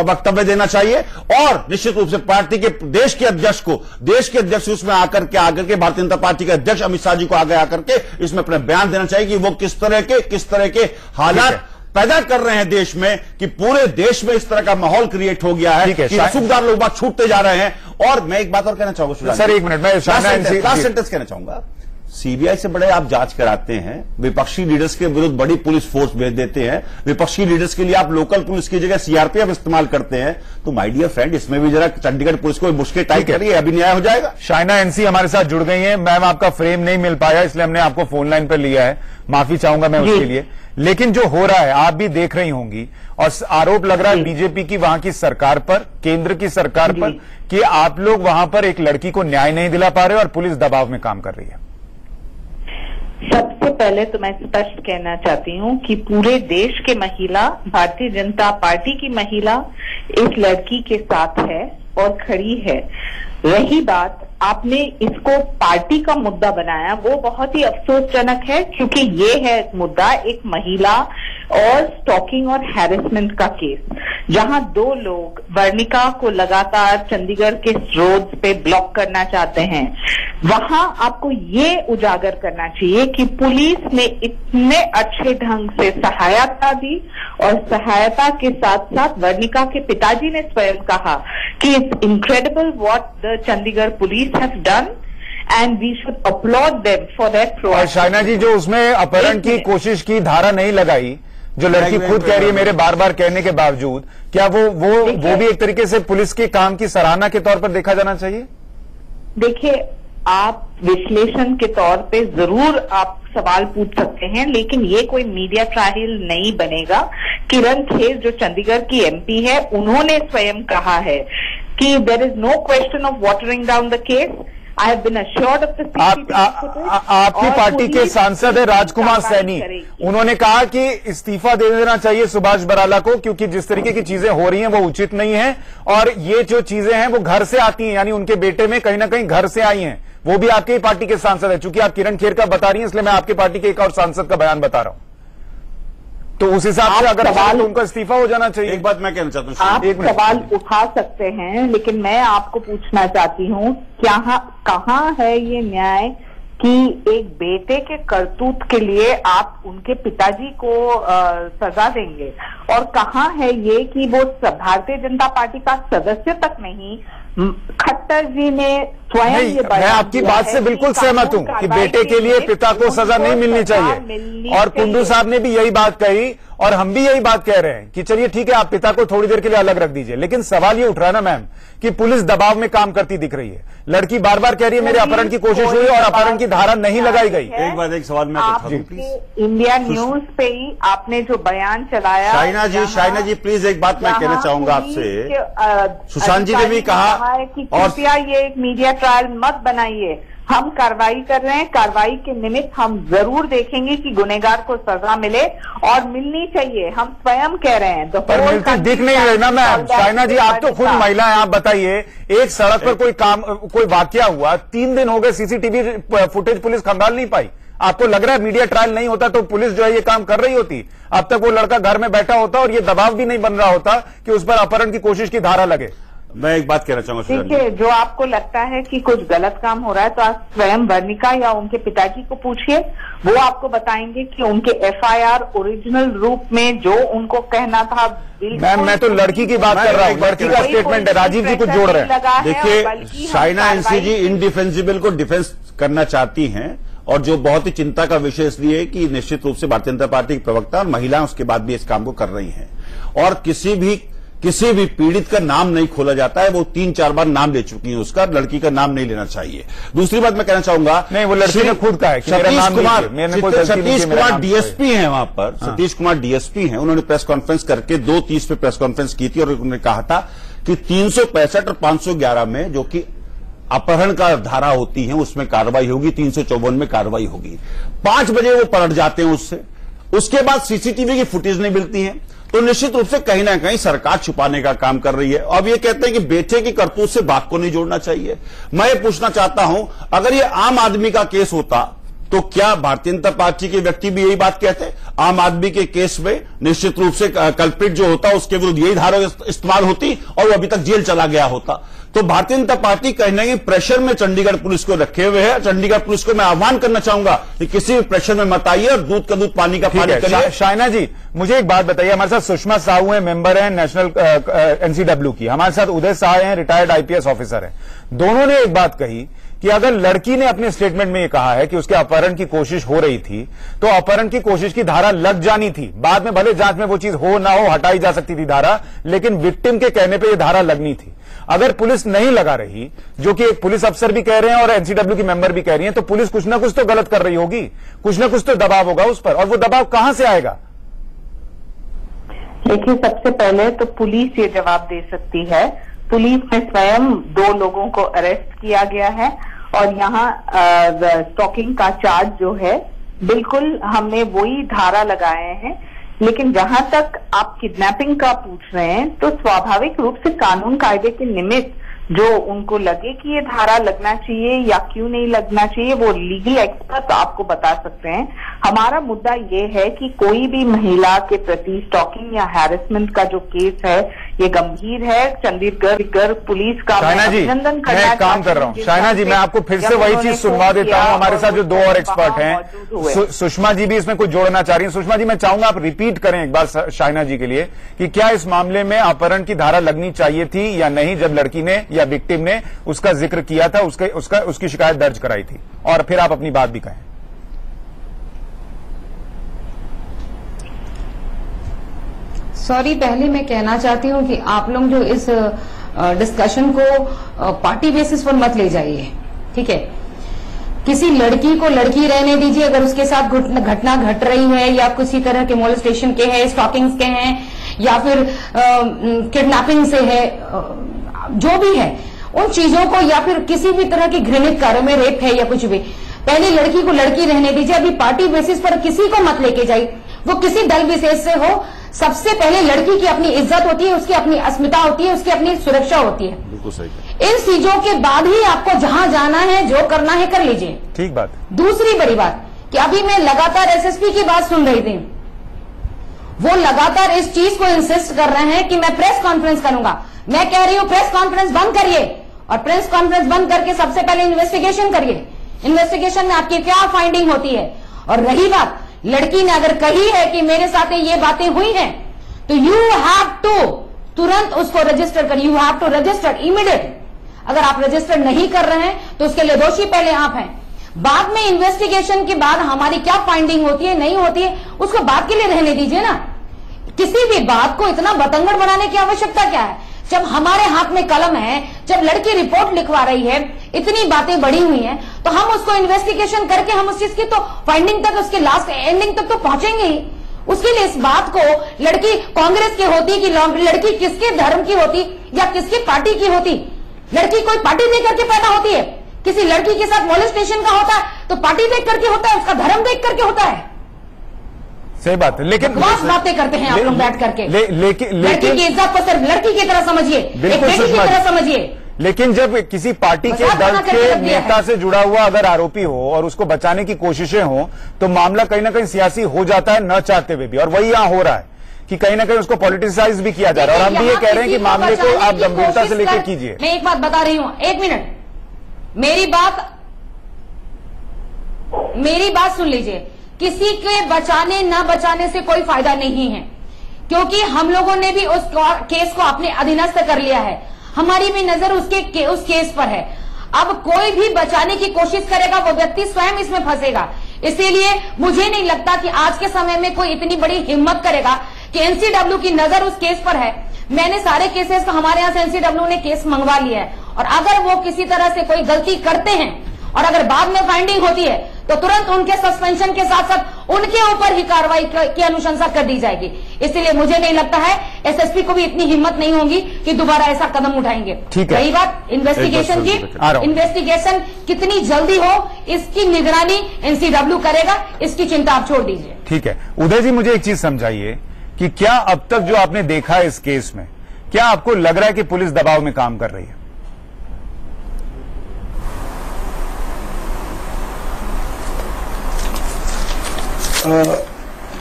Speaker 16: वक्तव्य देना चाहिए और निश्चित रूप से पार्टी के देश के अध्यक्ष उसमें आकर के भारतीय जनता पार्टी के अध्यक्ष अमित शाह जी को आगे आकर के इसमें अपना बयान देना चाहिए कि वो किस तरह के हालात पैदा कर रहे हैं देश में, कि पूरे देश में इस तरह का माहौल क्रिएट हो गया है कि रसूखदार लोग बात छूटते जा रहे हैं। और मैं एक बात और कहना चाहूंगा
Speaker 1: सर, 1 मिनट, मैं
Speaker 16: लास्ट सेंटेंस कहना चाहूंगा। सीबीआई से बड़े आप जांच कराते हैं, विपक्षी लीडर्स के विरुद्ध बड़ी पुलिस फोर्स भेज देते हैं, विपक्षी लीडर्स के लिए आप लोकल पुलिस की जगह सीआरपीएफ इस्तेमाल करते हैं, तो माय डियर फ्रेंड, इसमें भी जरा चंडीगढ़ पुलिस को मुश्किल टाइट करिए, अभी न्याय हो जाएगा।
Speaker 1: शाइना एनसी हमारे साथ जुड़ गई हैं। मैम, आपका फ्रेम नहीं मिल पाया इसलिए हमने आपको फोन लाइन पर लिया है, माफी चाहूंगा मैं उसके लिए। लेकिन जो हो रहा है आप भी देख रही होंगी और आरोप लग रहा है बीजेपी की वहां की सरकार पर, केंद्र की सरकार पर, कि आप लोग वहां पर एक लड़की को न्याय नहीं दिला पा रहे और पुलिस दबाव में काम कर रही है।
Speaker 17: सबसे पहले तो मैं स्पष्ट कहना चाहती हूँ कि पूरे देश के महिला, भारतीय जनता पार्टी की महिला इस लड़की के साथ है और खड़ी है। रही बात आपने इसको पार्टी का मुद्दा बनाया, वो बहुत ही अफसोसजनक है, क्योंकि ये है मुद्दा एक महिला और स्टॉकिंग और हैरेसमेंट का केस, जहां 2 लोग वर्णिका को लगातार चंडीगढ़ के रोड्स पे ब्लॉक करना चाहते हैं। वहां आपको ये उजागर करना चाहिए कि पुलिस ने इतने अच्छे ढंग से सहायता दी, और सहायता के साथ साथ वर्णिका के पिताजी ने स्वयं कहा कि it's incredible what the Chandigarh police has done and we should upload them for that.
Speaker 1: और शाइना जी, जो उसमें अपहरण की कोशिश की धारा नहीं लगाई, जो लड़की खुद कह रही है मेरे बार बार कहने के बावजूद, क्या वो भी एक तरीके से पुलिस के काम की सराहना के तौर पर देखा जाना चाहिए?
Speaker 17: देखिए, आप विश्लेषण के तौर पे जरूर आप सवाल पूछ सकते हैं, लेकिन ये कोई मीडिया ट्रायल नहीं बनेगा। किरण खेर जो चंडीगढ़ की एमपी है, उन्होंने स्वयं कहा है कि there is no question of watering down the केस। I have been assured of the
Speaker 1: आपकी पार्टी के सांसद है राजकुमार सैनी, उन्होंने कहा कि इस्तीफा दे देना चाहिए सुभाष बराला को, क्योंकि जिस तरीके की चीजें हो रही हैं वो उचित नहीं है, और ये जो चीजें हैं वो घर से आती हैं, यानी उनके बेटे में कहीं ना कहीं घर से आई हैं। वो भी आपके ही पार्टी के सांसद है। चूंकि आप किरण खेर का बता रही हैं, इसलिए मैं आपकी पार्टी के एक और सांसद का बयान बता रहा हूं। तो उस हिसाब से अगर सवाल तो उनका इस्तीफा हो जाना चाहिए।
Speaker 16: एक बात मैं कहना चाहता हूं,
Speaker 17: आप सवाल उठा सकते हैं, लेकिन मैं आपको पूछना चाहती हूं, कहाँ है ये न्याय कि एक बेटे के करतूत के लिए आप उनके पिताजी को सजा देंगे, और कहाँ है ये कि वो भारतीय जनता पार्टी का सदस्य तक नहीं, खट्टर जी ने स्वयं ये
Speaker 1: मैं आपकी बात से बिल्कुल सहमत हूं कि बेटे के लिए पिता को सजा नहीं मिलनी चाहिए, और कुंडू साहब ने भी यही बात कही, और हम भी यही बात कह रहे हैं कि चलिए ठीक है, आप पिता को थोड़ी देर के लिए अलग रख दीजिए। लेकिन सवाल ये उठ रहा है ना मैम कि पुलिस दबाव में काम करती दिख रही है। लड़की बार बार कह रही है मेरे अपहरण की कोशिश हुई और अपहरण की धारा नहीं लगाई गई।
Speaker 16: एक सवाल मैं
Speaker 17: इंडिया न्यूज पे ही आपने जो बयान चलाया,
Speaker 16: शाइना जी प्लीज एक बात मैं कहना चाहूंगा आपसे। सुशांत जी ने भी कहा
Speaker 17: है कि कृपया ये एक मीडिया ट्रायल मत बनाइए। हम कार्रवाई कर रहे हैं, कार्रवाई के निमित्त हम जरूर देखेंगे कि गुनहगार को सजा मिले, और मिलनी चाहिए। हम स्वयं कह रहे हैं।
Speaker 1: पर मिलती दिख नहीं रही ना मैम। शाइना जी, आप तो खुद महिला हैं, आप बताइए, एक सड़क पर कोई वाकया हुआ, 3 दिन हो गए, सीसीटीवी फुटेज पुलिस खंगाल नहीं पाई। आपको लग रहा है मीडिया ट्रायल नहीं होता तो पुलिस जो है ये काम कर रही होती? अब तक वो लड़का घर में बैठा होता और ये दबाव भी नहीं बन रहा होता कि उस पर अपहरण की कोशिश की धारा लगे।
Speaker 16: मैं एक बात कहना चाहूंगा,
Speaker 17: देखिए, जो आपको लगता है कि कुछ गलत काम हो रहा है तो आप स्वयं वर्णिका या उनके पिताजी को पूछिए, वो आपको बताएंगे कि उनके एफआईआर ओरिजिनल रूप में जो उनको कहना था।
Speaker 1: मैम, मैं तो लड़की की बात कर रहा हूँ, लड़की का स्टेटमेंट है। राजीव जी कुछ जोड़ रहे हैं।
Speaker 16: देखिए, शाइना एनसी जी इनडिफेंसिबल को डिफेंस करना चाहती हैं, और जो बहुत ही चिंता का विषय इसलिए है कि निश्चित रूप से भारतीय जनता पार्टी की प्रवक्ता और महिलाएं उसके बाद भी इस काम को कर रही हैं, और किसी भी पीड़ित का नाम नहीं खोला जाता है। वो 3-4 बार नाम ले चुकी हैं उसका, लड़की का नाम नहीं लेना चाहिए। दूसरी बात मैं कहना चाहूंगा,
Speaker 1: नहीं, वो लड़की ने खुद कहा है कि मेरा नाम
Speaker 16: सतीश कुमार डीएसपी हैं वहां पर। सतीश कुमार डीएसपी हैं, उन्होंने प्रेस कॉन्फ्रेंस करके 2:30 पे प्रेस कॉन्फ्रेंस की थी, और उन्होंने कहा था कि 365 और 511 में जो कि अपहरण का धारा होती है उसमें कार्रवाई होगी, 354 में कार्रवाई होगी। 5 बजे वो पलट जाते हैं उसके बाद सीसीटीवी की फुटेज नहीं मिलती है, तो निश्चित रूप से कहीं ना कहीं सरकार छुपाने का काम कर रही है। अब ये कहते हैं कि बेटे की करतूत से बात को नहीं जोड़ना चाहिए। मैं ये पूछना चाहता हूं, अगर ये आम आदमी का केस होता तो क्या भारतीय जनता पार्टी के व्यक्ति भी यही बात कहते? आम आदमी के केस में निश्चित रूप से कल्प्रिट जो होता उसके विरुद्ध यही धारा इस्तेमाल होती और वो अभी तक जेल चला गया होता। तो भारतीय जनता पार्टी कहीं ना कहीं प्रेशर में चंडीगढ़ पुलिस को रखे हुए है। चंडीगढ़ पुलिस को मैं आह्वान करना चाहूंगा कि किसी भी प्रेशर में मत आइए और दूध का दूध पानी का पानी करिए।
Speaker 1: शाइना जी, मुझे एक बात बताइए, हमारे साथ सुषमा साहू हैं, मेंबर हैं नेशनल एनसीडब्ल्यू की, हमारे साथ उदय शाह हैं, रिटायर्ड आईपीएस ऑफिसर हैं। दोनों ने एक बात कही कि अगर लड़की ने अपने स्टेटमेंट में ये कहा है कि उसके अपहरण की कोशिश हो रही थी तो अपहरण की कोशिश की धारा लग जानी थी। बाद में भले जांच में वो चीज हो ना हो, हटाई जा सकती थी धारा, लेकिन विक्टिम के कहने पे ये धारा लगनी थी। अगर पुलिस नहीं लगा रही, जो कि एक पुलिस अफसर भी कह रहे हैं और एनसीडब्ल्यू की मेंबर भी कह रही हैं, तो पुलिस कुछ ना कुछ तो गलत कर रही होगी, कुछ ना कुछ तो दबाव होगा उस पर, और वो दबाव कहां से आएगा?
Speaker 17: देखिए, सबसे पहले तो पुलिस ये जवाब दे सकती है। पुलिस ने स्वयं 2 लोगों को अरेस्ट किया गया है, और यहाँ स्टॉकिंग का चार्ज जो है बिल्कुल हमने वही धारा लगाए हैं। लेकिन जहां तक आप किडनैपिंग का पूछ रहे हैं, तो स्वाभाविक रूप से कानून कायदे के निमित्त जो उनको लगे कि ये धारा लगना चाहिए या क्यों नहीं लगना चाहिए, वो लीगल एक्सपर्ट आपको बता सकते हैं। हमारा मुद्दा ये है कि कोई भी महिला के प्रति स्टॉकिंग या हैरेसमेंट का जो केस है, ये गंभीर है। चंडीगढ़ पुलिस का
Speaker 1: शाइना जी,
Speaker 17: अभिनंदन
Speaker 1: मैं एक काम कर रहा हूँ। शाइना जी, मैं आपको फिर से वही चीज सुनवा देता हूँ। हमारे साथ जो दो और एक्सपर्ट हैं, सुषमा जी भी इसमें कुछ जोड़ना चाह रही हैं। सुषमा जी, मैं चाहूंगा आप रिपीट करें एक बार शाइना जी के लिए कि क्या इस मामले में अपहरण की धारा लगनी चाहिए थी या नहीं, जब लड़की ने या विक्टिम ने उसका जिक्र किया था, उसकी शिकायत दर्ज कराई थी, और फिर आप अपनी बात भी कहें।
Speaker 18: सॉरी, पहले मैं कहना चाहती हूं कि आप लोग जो इस डिस्कशन को पार्टी बेसिस पर मत ले जाइए, ठीक है। किसी लड़की को लड़की रहने दीजिए। अगर उसके साथ घटना घट रही है या किसी तरह के मोलेस्टेशन के है, स्टॉकिंग्स के हैं या फिर किडनैपिंग से है, जो भी है उन चीजों को, या फिर किसी भी तरह की घृणित कार्यों में रेप है या कुछ भी, पहले लड़की को लड़की रहने दीजिए। अभी पार्टी बेसिस पर किसी को मत लेके जाइए, वो किसी दल विशेष से हो। सबसे पहले लड़की की अपनी इज्जत होती है, उसकी अपनी अस्मिता होती है, उसकी अपनी सुरक्षा होती है।
Speaker 16: बिल्कुल सही।
Speaker 18: इन चीजों के बाद ही आपको जहां जाना है, जो करना है, कर लीजिए।
Speaker 1: ठीक बात।
Speaker 18: दूसरी बड़ी बात कि अभी मैं लगातार एसएसपी की बात सुन रही थी, वो लगातार इस चीज को इंसिस्ट कर रहे हैं कि मैं प्रेस कॉन्फ्रेंस करूंगा। मैं कह रही हूं प्रेस कॉन्फ्रेंस बंद करिए, और प्रेस कॉन्फ्रेंस बंद करके सबसे पहले इन्वेस्टिगेशन करिए। इन्वेस्टिगेशन में आपकी क्या फाइंडिंग होती है। और रही बात, लड़की ने अगर कही है कि मेरे साथ ये बातें हुई हैं, तो यू हैव टू तुरंत उसको रजिस्टर कर। You have to register immediate. अगर आप रजिस्टर नहीं कर रहे हैं तो उसके लिए दोषी पहले आप हैं। बाद में इन्वेस्टिगेशन के बाद हमारी क्या फाइंडिंग होती है, नहीं होती है, उसको बात के लिए रहने दीजिए ना। किसी भी बात को इतना बतंगड़ बनाने की आवश्यकता क्या है। जब हमारे हाथ में कलम है, जब लड़की रिपोर्ट लिखवा रही है, इतनी बातें बढ़ी हुई हैं, तो हम उसको इन्वेस्टिगेशन करके हम उस चीज की तो फाइंडिंग तक, उसके लास्ट एंडिंग तक तो पहुंचेंगे ही। उसके लिए इस बात को लड़की कांग्रेस की होती कि लड़की किसके धर्म की होती या किसकी पार्टी की होती, लड़की कोई पार्टी देख करके पैदा होती है। किसी लड़की के साथ मोलेस्टेशन का होता है तो पार्टी देख करके होता है, उसका धर्म देख करके होता है।
Speaker 1: सही बात है, लेकिन
Speaker 18: बातें करते हैं आप लोग बैठ करके।
Speaker 1: लेकिन
Speaker 18: लड़की की इज्जत को सिर्फ लड़की की तरह समझिए, एक बेटी की तरह समझिए।
Speaker 1: लेकिन जब किसी पार्टी के दल के नेता से जुड़ा हुआ अगर आरोपी हो और उसको बचाने की कोशिशें हो, तो मामला कहीं ना कहीं सियासी हो जाता है, न चाहते हुए भी। और वही यहां हो रहा है कि कहीं ना कहीं उसको पॉलिटिसाइज भी किया जा रहा है। और हम भी ये कह रहे हैं कि मामले को आप गंभीरता से लेकर कीजिए।
Speaker 18: मैं एक बात बता रही हूं, एक मिनट, मेरी बात सुन लीजिए। किसी के बचाने न बचाने से कोई फायदा नहीं है, क्योंकि हम लोगों ने भी उस केस को अपने अधीनस्थ कर लिया है। हमारी भी नजर उस केस पर है। अब कोई भी बचाने की कोशिश करेगा, वो व्यक्ति स्वयं इसमें फंसेगा। इसीलिए मुझे नहीं लगता कि आज के समय में कोई इतनी बड़ी हिम्मत करेगा कि एनसीडब्ल्यू की नजर उस केस पर है। मैंने सारे केसेस, हमारे यहां से एनसीडब्ल्यू ने केस मंगवा लिया है, और अगर वो किसी तरह से कोई गलती करते हैं और अगर बाद में फाइंडिंग होती है, तो तुरंत उनके सस्पेंशन के साथ साथ उनके ऊपर ही कार्रवाई की अनुशंसा कर दी जाएगी। इसलिए मुझे नहीं लगता है एसएसपी को भी इतनी हिम्मत नहीं होगी कि दोबारा ऐसा कदम उठाएंगे। रही बात इन्वेस्टिगेशन की, इन्वेस्टिगेशन कितनी जल्दी हो इसकी निगरानी एनसीडब्ल्यू करेगा, इसकी चिंता आप छोड़ दीजिए।
Speaker 1: ठीक है, उदय जी मुझे एक चीज समझाइए कि क्या अब तक जो आपने देखा है इस केस में, क्या आपको लग रहा है कि पुलिस दबाव में काम कर रही है?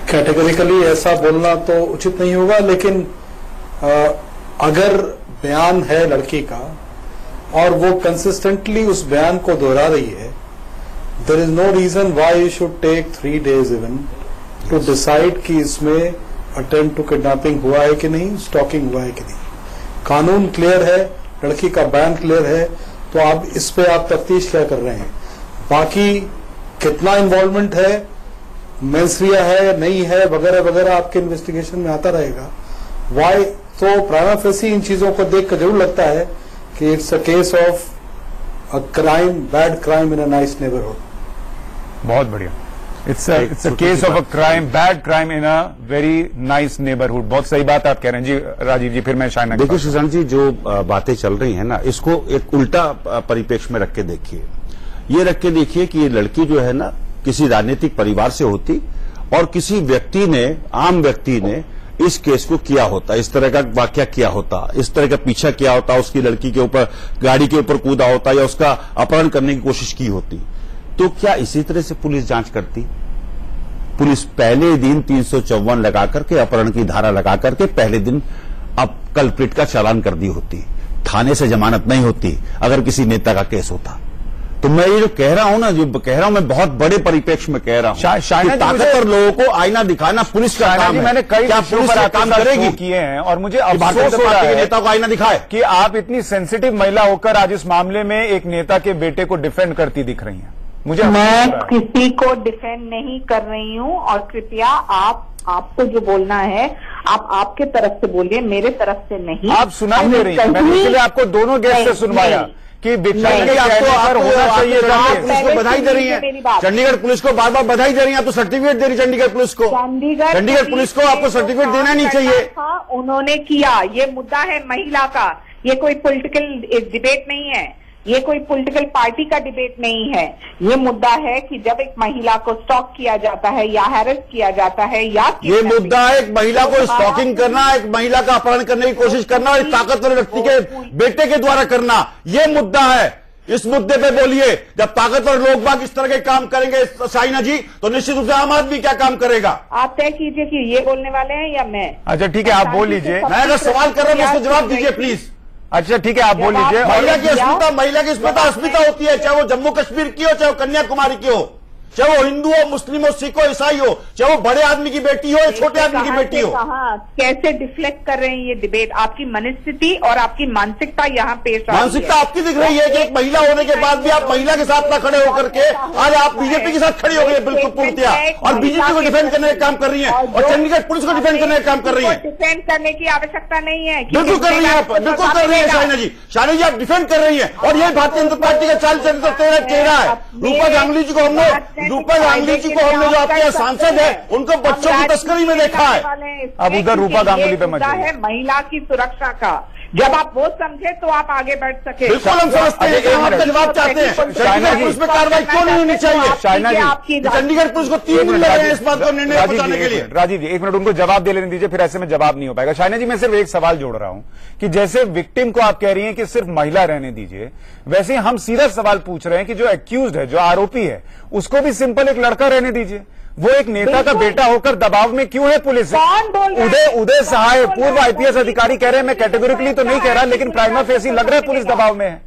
Speaker 13: कैटेगरिकली ऐसा बोलना तो उचित नहीं होगा, लेकिन अगर बयान है लड़की का और वो कंसिस्टेंटली उस बयान को दोहरा रही है, there is no reason why you should take 3 days even to decide कि इसमें अटेम्प्ट टू किडनैपिंग हुआ है कि नहीं, स्टॉकिंग हुआ है कि नहीं। कानून क्लियर है, लड़की का बयान क्लियर है, तो आप इस पे आप तफ्तीश क्या कर रहे हैं? बाकी कितना इन्वॉल्वमेंट है, मेंसरिया है या नहीं है, वगैरह वगैरह आपके इन्वेस्टिगेशन में आता रहेगा। वाई तो प्राइमा फेसी इन चीजों को देख कर जरूर लगता है कि it's a case of a crime, bad crime in a nice neighbourhood.
Speaker 1: बहुत बढ़िया। It's a case of a crime, bad crime in a very nice neighbourhood. बहुत सही बात आप कह रहे हैं जी। राजीव जी, फिर मैं शायना।
Speaker 16: देखिए सुशांत जी, जो बातें चल रही हैं ना, इसको एक उल्टा परिप्रेक्ष्य में रख के देखिए। ये रख के देखिए कि ये लड़की जो है ना, किसी राजनीतिक परिवार से होती और किसी व्यक्ति ने, आम व्यक्ति ने इस केस को किया होता, इस तरह का वाकया किया होता, इस तरह का पीछा किया होता, उसकी लड़की के ऊपर, गाड़ी के ऊपर कूदा होता या उसका अपहरण करने की कोशिश की होती, तो क्या इसी तरह से पुलिस जांच करती? पुलिस पहले दिन 354 लगा करके, अपहरण की धारा लगा करके पहले दिन अब कल्प्रिट का चालान कर दी होती, थाने से जमानत नहीं होती अगर किसी नेता का केस होता। तो मैं ये जो कह रहा हूं ना, जो कह रहा हूं, मैं बहुत बड़े परिप्रेक्ष्य में कह रहा हूं, ताकतवर लोगों को आईना दिखाना पुलिस का काम है।
Speaker 1: मैंने कई
Speaker 16: क्या पुलिस का काम करेगी
Speaker 1: किए हैं और मुझे अफसोस हो रहा है
Speaker 16: नेता को आईना दिखाए
Speaker 1: कि आप इतनी सेंसिटिव महिला होकर आज इस मामले में एक नेता के बेटे को डिफेंड करती दिख रही हैं। मुझे
Speaker 17: मैं किसी को डिफेंड नहीं कर रही हूँ और कृपया आपको जो बोलना है आप आपके तरफ से बोलिए, मेरे तरफ से नहीं।
Speaker 1: आप सुनाई दे रही हैं, मैंने इसलिए आपको दोनों गेस्ट से सुनवाया कि
Speaker 16: आपको होना चाहिए। पुलिस को बधाई दे रही है, चंडीगढ़ पुलिस को बार बार बधाई दे रही है, आप तो सर्टिफिकेट दे रही चंडीगढ़ पुलिस को। चंडीगढ़ पुलिस को आपको सर्टिफिकेट देना नहीं चाहिए।
Speaker 17: उन्होंने किया, ये मुद्दा है महिला का, ये कोई पॉलिटिकल डिबेट नहीं है, ये कोई पॉलिटिकल पार्टी का डिबेट नहीं है। ये मुद्दा है कि जब एक महिला को स्टॉक किया जाता है या हैरेस किया जाता है या
Speaker 16: ये मुद्दा है एक महिला को स्टॉकिंग करना, एक महिला का अपहरण करने की कोशिश करना और एक ताकतवर व्यक्ति के बेटे के द्वारा करना, ये मुद्दा है। इस मुद्दे पे बोलिए। जब ताकतवर लोग बाग इस तरह के काम करेंगे शाइना जी, तो निश्चित रूप से आम आदमी क्या काम करेगा?
Speaker 17: आप तय कीजिए कि ये बोलने वाले हैं या मैं।
Speaker 1: अच्छा ठीक है, आप बोल लीजिए।
Speaker 16: मैं अगर सवाल कर रहा हूं उसको जवाब दीजिए प्लीज।
Speaker 1: अच्छा ठीक है, आप बोल लीजिए।
Speaker 16: महिला की अस्मिता होती है, चाहे वो जम्मू कश्मीर की हो, चाहे वो कन्याकुमारी की हो, चाहे वो हिंदू हो, मुस्लिम हो, सिख हो, ईसाई हो, चाहे वो बड़े आदमी की बेटी हो या छोटे आदमी की बेटी हो।
Speaker 17: कैसे डिफ्लेक्ट कर रहे हैं ये डिबेट? आपकी मनस्थिति और आपकी मानसिकता यहाँ पेश आ रही है।
Speaker 16: मानसिकता आपकी दिख रही है कि एक महिला होने के बाद भी आप महिला के साथ ना खड़े होकर के आज आप बीजेपी के साथ खड़ी हो गई बिल्कुल पूर्तिया, और बीजेपी को डिफेंड करने का काम कर रही है और चंडीगढ़ पुलिस को डिफेंड करने का काम कर रही है।
Speaker 17: डिफेंड करने की आवश्यकता नहीं है।
Speaker 16: बिल्कुल कर रही है आप, बिल्कुल कर रही है शाइना जी। शाइना जी आप डिफेंड कर रही है और यही भारतीय जनता पार्टी का चाल चेहरा है। रूपा गांगुली जी को हमने जो आपके सांसद है उनको बच्चों की तस्करी में देखा है।
Speaker 1: अब उधर रूपा गांगुली पे मत
Speaker 17: है महिला की सुरक्षा का। जब आप वो समझे तो आप आगे बढ़ सके।
Speaker 16: बिल्कुल हम समझते हैं, आपका जवाब चाहते हैं। चंडीगढ़ पुलिस में कार्रवाई क्यों नहीं होनी चाहिए? चंडीगढ़ पुलिस को 3 दिन लगे इस बात को निर्णय बताने के लिए।
Speaker 1: राजीव जी 1 मिनट उनको जवाब दे लेने दीजिए, फिर ऐसे में जवाब नहीं हो पाएगा। शाइना जी मैं सिर्फ एक सवाल जोड़ रहा हूं कि जैसे विक्टिम को आप कह रही हैं कि सिर्फ महिला रहने दीजिए, वैसे हम सीधा सवाल पूछ रहे हैं कि जो एक्यूज्ड है, जो आरोपी है, उसको भी सिंपल एक लड़का रहने दीजिए। वो एक नेता का बेटा होकर दबाव में क्यों है पुलिस? उदय सहाय पूर्व आईपीएस अधिकारी कह रहे हैं, मैं कैटेगोरिकली तो नहीं कह रहा, लेकिन प्राइमा फेसी लग रहा है पुलिस दबाव में है।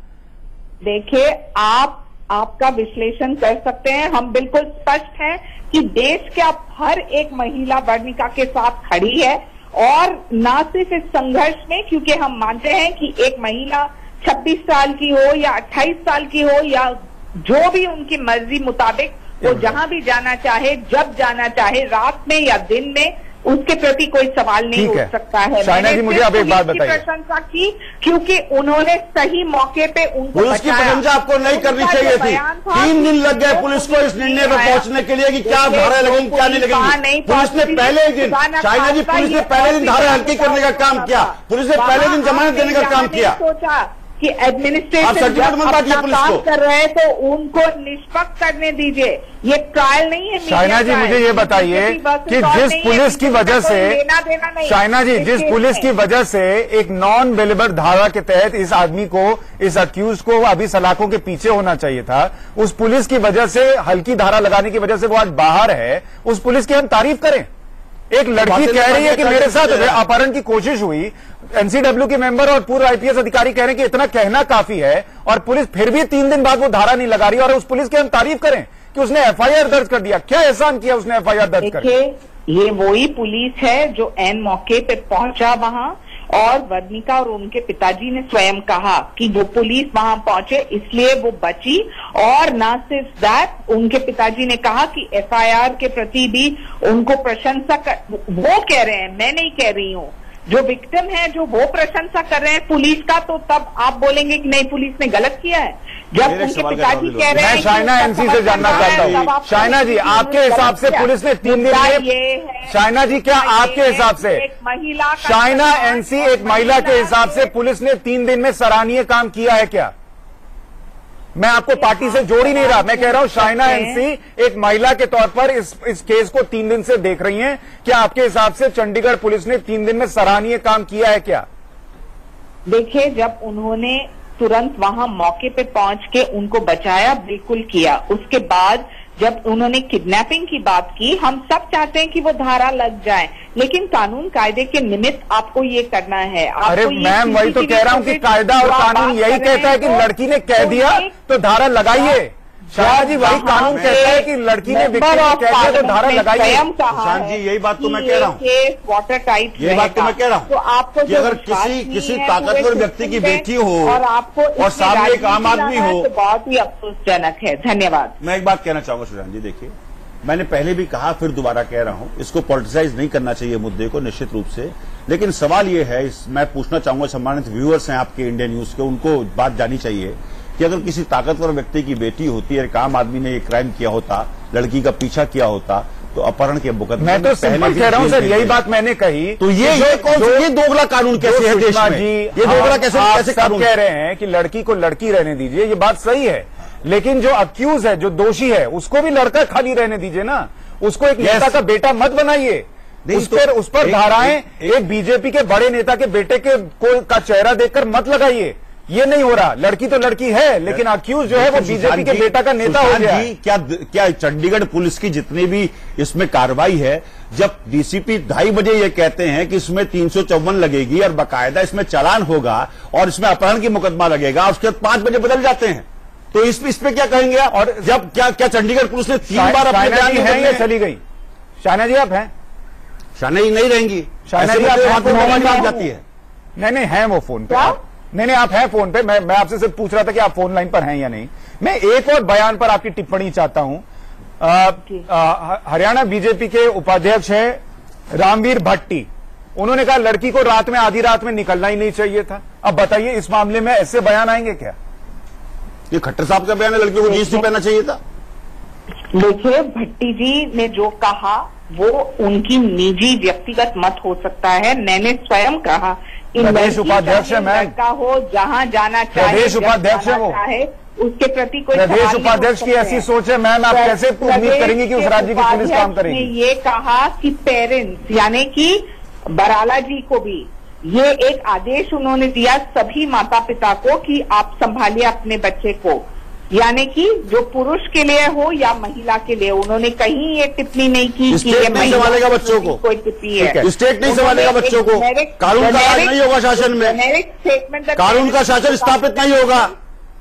Speaker 17: देखिए आपका विश्लेषण कर सकते हैं, हम बिल्कुल स्पष्ट हैं कि देश के अब हर एक महिला वर्णिका के साथ खड़ी है और न सिर्फ इस संघर्ष में, क्योंकि हम मानते हैं कि एक महिला 26 साल की हो या 28 साल की हो या जो भी उनकी मर्जी मुताबिक वो जहां भी जाना चाहे, जब जाना चाहे, रात में या दिन में, उसके प्रति कोई सवाल नहीं उठ सकता है।
Speaker 1: शाइना जी मुझे अब एक बात बताइए।
Speaker 17: प्रशंसा की क्योंकि उन्होंने सही मौके पे उनको
Speaker 16: पुलिस की प्रशंसा आपको नहीं करनी चाहिए थी। 3 दिन लग गए पुलिस को इस निर्णय पर पहुंचने के लिए कि क्या धारा लगेंगी क्या नहीं लगेंगी। पुलिस ने पहले ही दिन, शाइना जी पुलिस ने पहले दिन धारा हल्की करने का काम किया, पुलिस ने पहले दिन जमानत देने का काम किया।
Speaker 17: सोचा कि एडमिनिस्ट्रेशन जब अपना काम कर रहे हैं तो उनको निष्पक्ष करने दीजिए। ये ट्रायल नहीं है।
Speaker 1: शाइना जी मुझे ये बताइए कि जिस पुलिस की वजह से, शाइना जी जिस पुलिस की वजह से एक नॉन बेलेबल धारा के तहत इस आदमी को, इस अक्यूज को अभी सलाखों के पीछे होना चाहिए था, उस पुलिस की वजह से, हल्की धारा लगाने की वजह से वो आज बाहर है, उस पुलिस की हम तारीफ करें। एक लड़की कह रही है कि मेरे साथ अपहरण की कोशिश हुई, एनसीडब्ल्यू के मेंबर और पूर्व आईपीएस अधिकारी कह रहे हैं कि इतना कहना काफी है, और पुलिस फिर भी 3 दिन बाद वो धारा नहीं लगा रही, और उस पुलिस की हम तारीफ करें कि उसने एफआईआर दर्ज कर दिया। क्या एहसान किया उसने एफआईआर दर्ज कर?
Speaker 17: ये वही पुलिस है जो एन मौके पे पहुंचा वहां, और वर्णिका और उनके पिताजी ने स्वयं कहा कि वो पुलिस वहां पहुंचे इसलिए वो बची। और न सिर्फ दैट, उनके पिताजी ने कहा कि एफआईआर के प्रति भी उनको प्रशंसा कर, वो कह रहे हैं, मैं नहीं कह रही हूं, जो विक्टिम है जो वो प्रशंसा कर रहे हैं पुलिस का, तो तब आप बोलेंगे कि नहीं पुलिस ने गलत किया है। जब उनके पिताजी कह रहे हैं,
Speaker 1: मैं शाइना एनसी से जानना चाहता हूँ, शाइना जी आपके हिसाब से पुलिस ने 3 दिन में, शाइना जी क्या आपके हिसाब से, शाइना एनसी एक महिला के हिसाब से पुलिस ने 3 दिन में सराहनीय काम किया है क्या? मैं आपको पार्टी से जोड़ ही नहीं रहा। मैं कह रहा हूं शाइना एनसी एक महिला के तौर पर इस केस को 3 दिन से देख रही हैं। क्या आपके हिसाब से चंडीगढ़ पुलिस ने 3 दिन में सराहनीय काम किया है क्या?
Speaker 17: देखिए, जब उन्होंने तुरंत वहां मौके पे पहुंच के उनको बचाया, बिल्कुल किया। उसके बाद जब उन्होंने किडनैपिंग की बात की, हम सब चाहते हैं कि वो धारा लग जाए, लेकिन कानून कायदे के निमित्त आपको ये करना है।
Speaker 1: अरे मैम, वही तो कह रहा हूं कि कायदा और कानून यही कहता है कि लड़की ने कह दिया तो धारा लगाइए। शाह जी, वही कानून कहता है कि लड़की ने विक्टिम ने कह दिया तो धारा लगाइए।
Speaker 16: सुशांत जी, यही बात तो मैं कह रहा हूँ,
Speaker 17: वाटर टाइट,
Speaker 16: यही बात तो मैं कह रहा हूँ
Speaker 17: तो आपको
Speaker 16: कि अगर किसी ताकतवर व्यक्ति की बेटी हो और सामने एक आम आदमी हो
Speaker 17: तो बहुत ही अफसोसजनक है। धन्यवाद।
Speaker 16: मैं एक बात कहना चाहूंगा सुशांत जी, देखिए, मैंने पहले भी कहा, फिर दोबारा कह रहा हूं, इसको पॉलिटिसाइज नहीं करना चाहिए मुद्दे को, निश्चित रूप से। लेकिन सवाल ये है, मैं पूछना चाहूंगा, सम्मानित व्यूअर्स हैं आपके इंडिया न्यूज के, उनको बात जानी चाहिए कि अगर किसी ताकतवर व्यक्ति की बेटी होती है, एक आम आदमी ने ये क्राइम किया होता, लड़की का पीछा किया होता, तो अपहरण के मुकदमे
Speaker 1: मैं तो सिंपल कह रहा हूं सर, यही बात मैंने कही।
Speaker 16: तो ये दोगला कानून कैसे है देश में? ये दोगला कैसे कानून
Speaker 1: कह रहे हैं कि लड़की को लड़की रहने दीजिए, ये बात सही है, लेकिन जो अक्यूज है, जो दोषी है, उसको भी लड़का खाली रहने दीजिए ना। उसको एक नेता का बेटा मत बनाइए। उस पर धाराएं एक बीजेपी के बड़े नेता के बेटे का चेहरा देखकर मत लगाइए। ये नहीं हो रहा। लड़की तो लड़की है, लेकिन अक्यूज जो है वो बीजेपी के बेटा का नेता हो गया।
Speaker 16: क्या चंडीगढ़ पुलिस की जितनी भी इसमें कार्रवाई है, जब डीसीपी 2:30 बजे ये कहते हैं कि इसमें 354 लगेगी और बाकायदा इसमें चालान होगा और इसमें अपहरण की मुकदमा लगेगा, उसके बाद 5 बजे बदल जाते हैं, तो इस पे क्या कहेंगे? और जब क्या चंडीगढ़ पुलिस ने 3 बार अपने बयान
Speaker 1: है या चली गई? शाइना जी आप हैं?
Speaker 16: शाइना जी नहीं रहेंगी।
Speaker 1: शाइना जी आप
Speaker 16: जाती है?
Speaker 1: नहीं, है वो फोन पे। नहीं, आप हैं फोन पे। मैं आपसे सिर्फ पूछ रहा था कि आप फोन लाइन पर हैं या नहीं। मैं एक और बयान पर आपकी टिप्पणी चाहता हूं। हरियाणा बीजेपी के उपाध्यक्ष हैं रामवीर भट्टी। उन्होंने कहा लड़की को रात में, आधी रात में निकलना ही नहीं चाहिए था। अब बताइए, इस मामले में ऐसे बयान आएंगे क्या?
Speaker 16: ये खट्टर साहब का बयान है, लड़कियों को जींस नहीं पहनना चाहिए था।
Speaker 17: देखिए, भट्टी जी ने जो कहा वो उनकी निजी व्यक्तिगत मत हो सकता है। मैंने स्वयं कहा,
Speaker 1: प्रदेश उपाध्यक्ष है मैं,
Speaker 17: लड़का हो जहां जाना चाहे,
Speaker 1: प्रदेश उपाध्यक्ष है वो,
Speaker 17: उसके प्रति कोई
Speaker 1: प्रदेश उपाध्यक्ष की ऐसी सोच है। मैम, आप कैसे उम्मीद करेंगी कि उस राज्य की पुलिस काम करेगी?
Speaker 17: ये कहा कि पेरेंट्स यानी कि बराला जी को भी ये एक आदेश उन्होंने दिया सभी माता पिता को कि आप संभालिए अपने बच्चे को, यानी कि जो पुरुष के लिए हो या महिला के लिए। उन्होंने कहीं ये टिप्पणी नहीं की कि ये
Speaker 16: नहीं संभालेगा बच्चों को,
Speaker 17: कोई टिप्पणी है।
Speaker 16: स्टेट नहीं संभालेगा बच्चों को, कानून का राज नहीं होगा शासन में, कानून का शासन स्थापित नहीं होगा,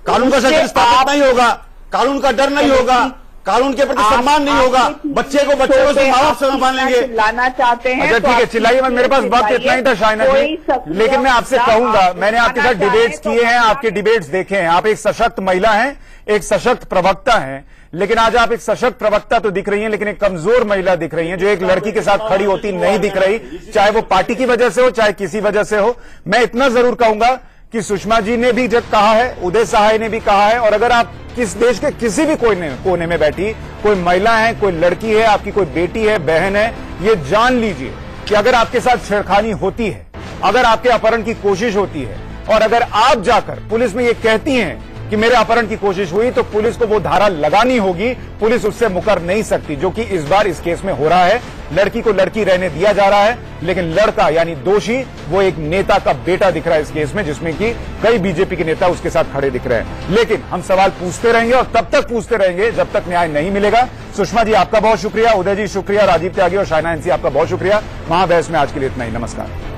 Speaker 16: कानून का शासन स्थापित नहीं होगा, कानून का डर नहीं होगा, कानून के प्रति सम्मान नहीं होगा, बच्चे को माँ बाप से संभालेंगे।
Speaker 17: लाना चाहते हैं।
Speaker 1: अच्छा ठीक है, चिल्लाइए मत। मेरे पास वक्त इतना ही था शाइना जी, लेकिन मैं आपसे कहूंगा, मैंने आपके साथ डिबेट्स किए हैं, आपके डिबेट्स देखे हैं। आप एक सशक्त महिला हैं, एक सशक्त प्रवक्ता हैं, लेकिन आज आप एक सशक्त प्रवक्ता तो दिख रही हैं, लेकिन एक कमजोर महिला दिख रही हैं, जो एक लड़की के साथ खड़ी होती नहीं दिख रही, चाहे वो पार्टी की वजह से हो, चाहे किसी वजह से हो। मैं इतना जरूर कहूंगा कि सुषमा जी ने भी जब कहा है, उदय सहाय ने भी कहा है, और अगर आप किस देश के किसी भी कोने में बैठी कोई महिला है, कोई लड़की है, आपकी कोई बेटी है, बहन है, ये जान लीजिए कि अगर आपके साथ छेड़खानी होती है, अगर आपके अपहरण की कोशिश होती है, और अगर आप जाकर पुलिस में ये कहती हैं कि मेरे अपहरण की कोशिश हुई, तो पुलिस को वो धारा लगानी होगी। पुलिस उससे मुकर नहीं सकती, जो कि इस बार इस केस में हो रहा है। लड़की को लड़की रहने दिया जा रहा है, लेकिन लड़का यानी दोषी वो एक नेता का बेटा दिख रहा है इस केस में, जिसमें कि कई बीजेपी के नेता उसके साथ खड़े दिख रहे हैं। लेकिन हम सवाल पूछते रहेंगे और तब तक पूछते रहेंगे जब तक न्याय नहीं मिलेगा। सुषमा जी आपका बहुत शुक्रिया, उदय जी शुक्रिया, राजीव त्यागी और शाइना एनसी आपका बहुत शुक्रिया। महाबहस में आज के लिए इतना ही। नमस्कार।